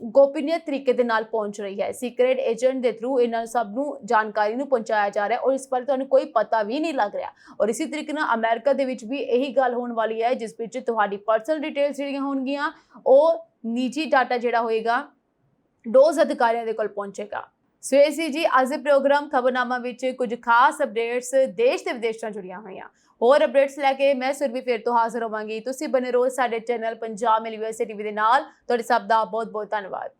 ਗੋਪਨੀय ਤਰੀਕੇ ਦੇ ਨਾਲ ਪਹੁੰਚ ਰਹੀ ਹੈ। ਸੀਕ੍ਰੇਟ ਏਜੰਟ ਦੇ ਥਰੂ ਇਹਨਾਂ ਸਭ ਨੂੰ ਜਾਣਕਾਰੀ ਨੂੰ ਪਹੁੰਚਾਇਆ ਜਾ ਰਿਹਾ ਹੈ ਔਰ ਇਸ ਬਾਰੇ ਤੁਹਾਨੂੰ ਕੋਈ ਪਤਾ ਵੀ ਨਹੀਂ ਲੱਗ ਰਿਹਾ। ਔਰ ਇਸੇ ਤਰੀਕੇ ਨਾਲ ਅਮਰੀਕਾ ਦੇ ਵਿੱਚ ਵੀ ਇਹੀ ਗੱਲ ਹੋਣ ਵਾਲੀ ਹੈ, ਜਿਸ ਵਿੱਚ ਤੁਹਾਡੀ ਪਰਸਨਲ ਡਿਟੇਲਸ ਜਿਹੜੀਆਂ ਹੋਣਗੀਆਂ ਉਹ ਨਿੱਜੀ ਡਾਟਾ ਜਿਹੜਾ ਹੋਏਗਾ ਡੋਜ਼ ਅਧਿਕਾਰੀਆਂ ਦੇ ਕੋਲ ਪਹੁੰਚੇਗਾ। ਸੋ ਇਹ ਸੀ ਜੀ ਅੱਜ ਦੇ ਪ੍ਰੋਗਰਾਮ ਖਬਰਨਾਮਾ ਵਿੱਚ ਕੁਝ ਖਾਸ ਅਪਡੇਟਸ ਦੇਸ਼ ਤੇ ਵਿਦੇਸ਼ ਨਾਲ ਜੁੜੀਆਂ ਹੋਈਆਂ। ਹੋਰ ਅਪਡੇਟਸ ਲੈ ਕੇ ਮੈਂ ਸੁਰਭੀ ਫਿਰ ਤੋਂ ਹਾਜ਼ਰ ਹੋਵਾਂਗੀ। ਤੁਸੀਂ ਬਨੇ ਰਹੋ ਸਾਡੇ ਚੈਨਲ ਪੰਜਾਬ ਮਿਲ USA TV ਦੇ ਨਾਲ। ਤੁਹਾਡੇ ਸਭ ਦਾ ਬਹੁਤ ਬਹੁਤ ਧੰਨਵਾਦ।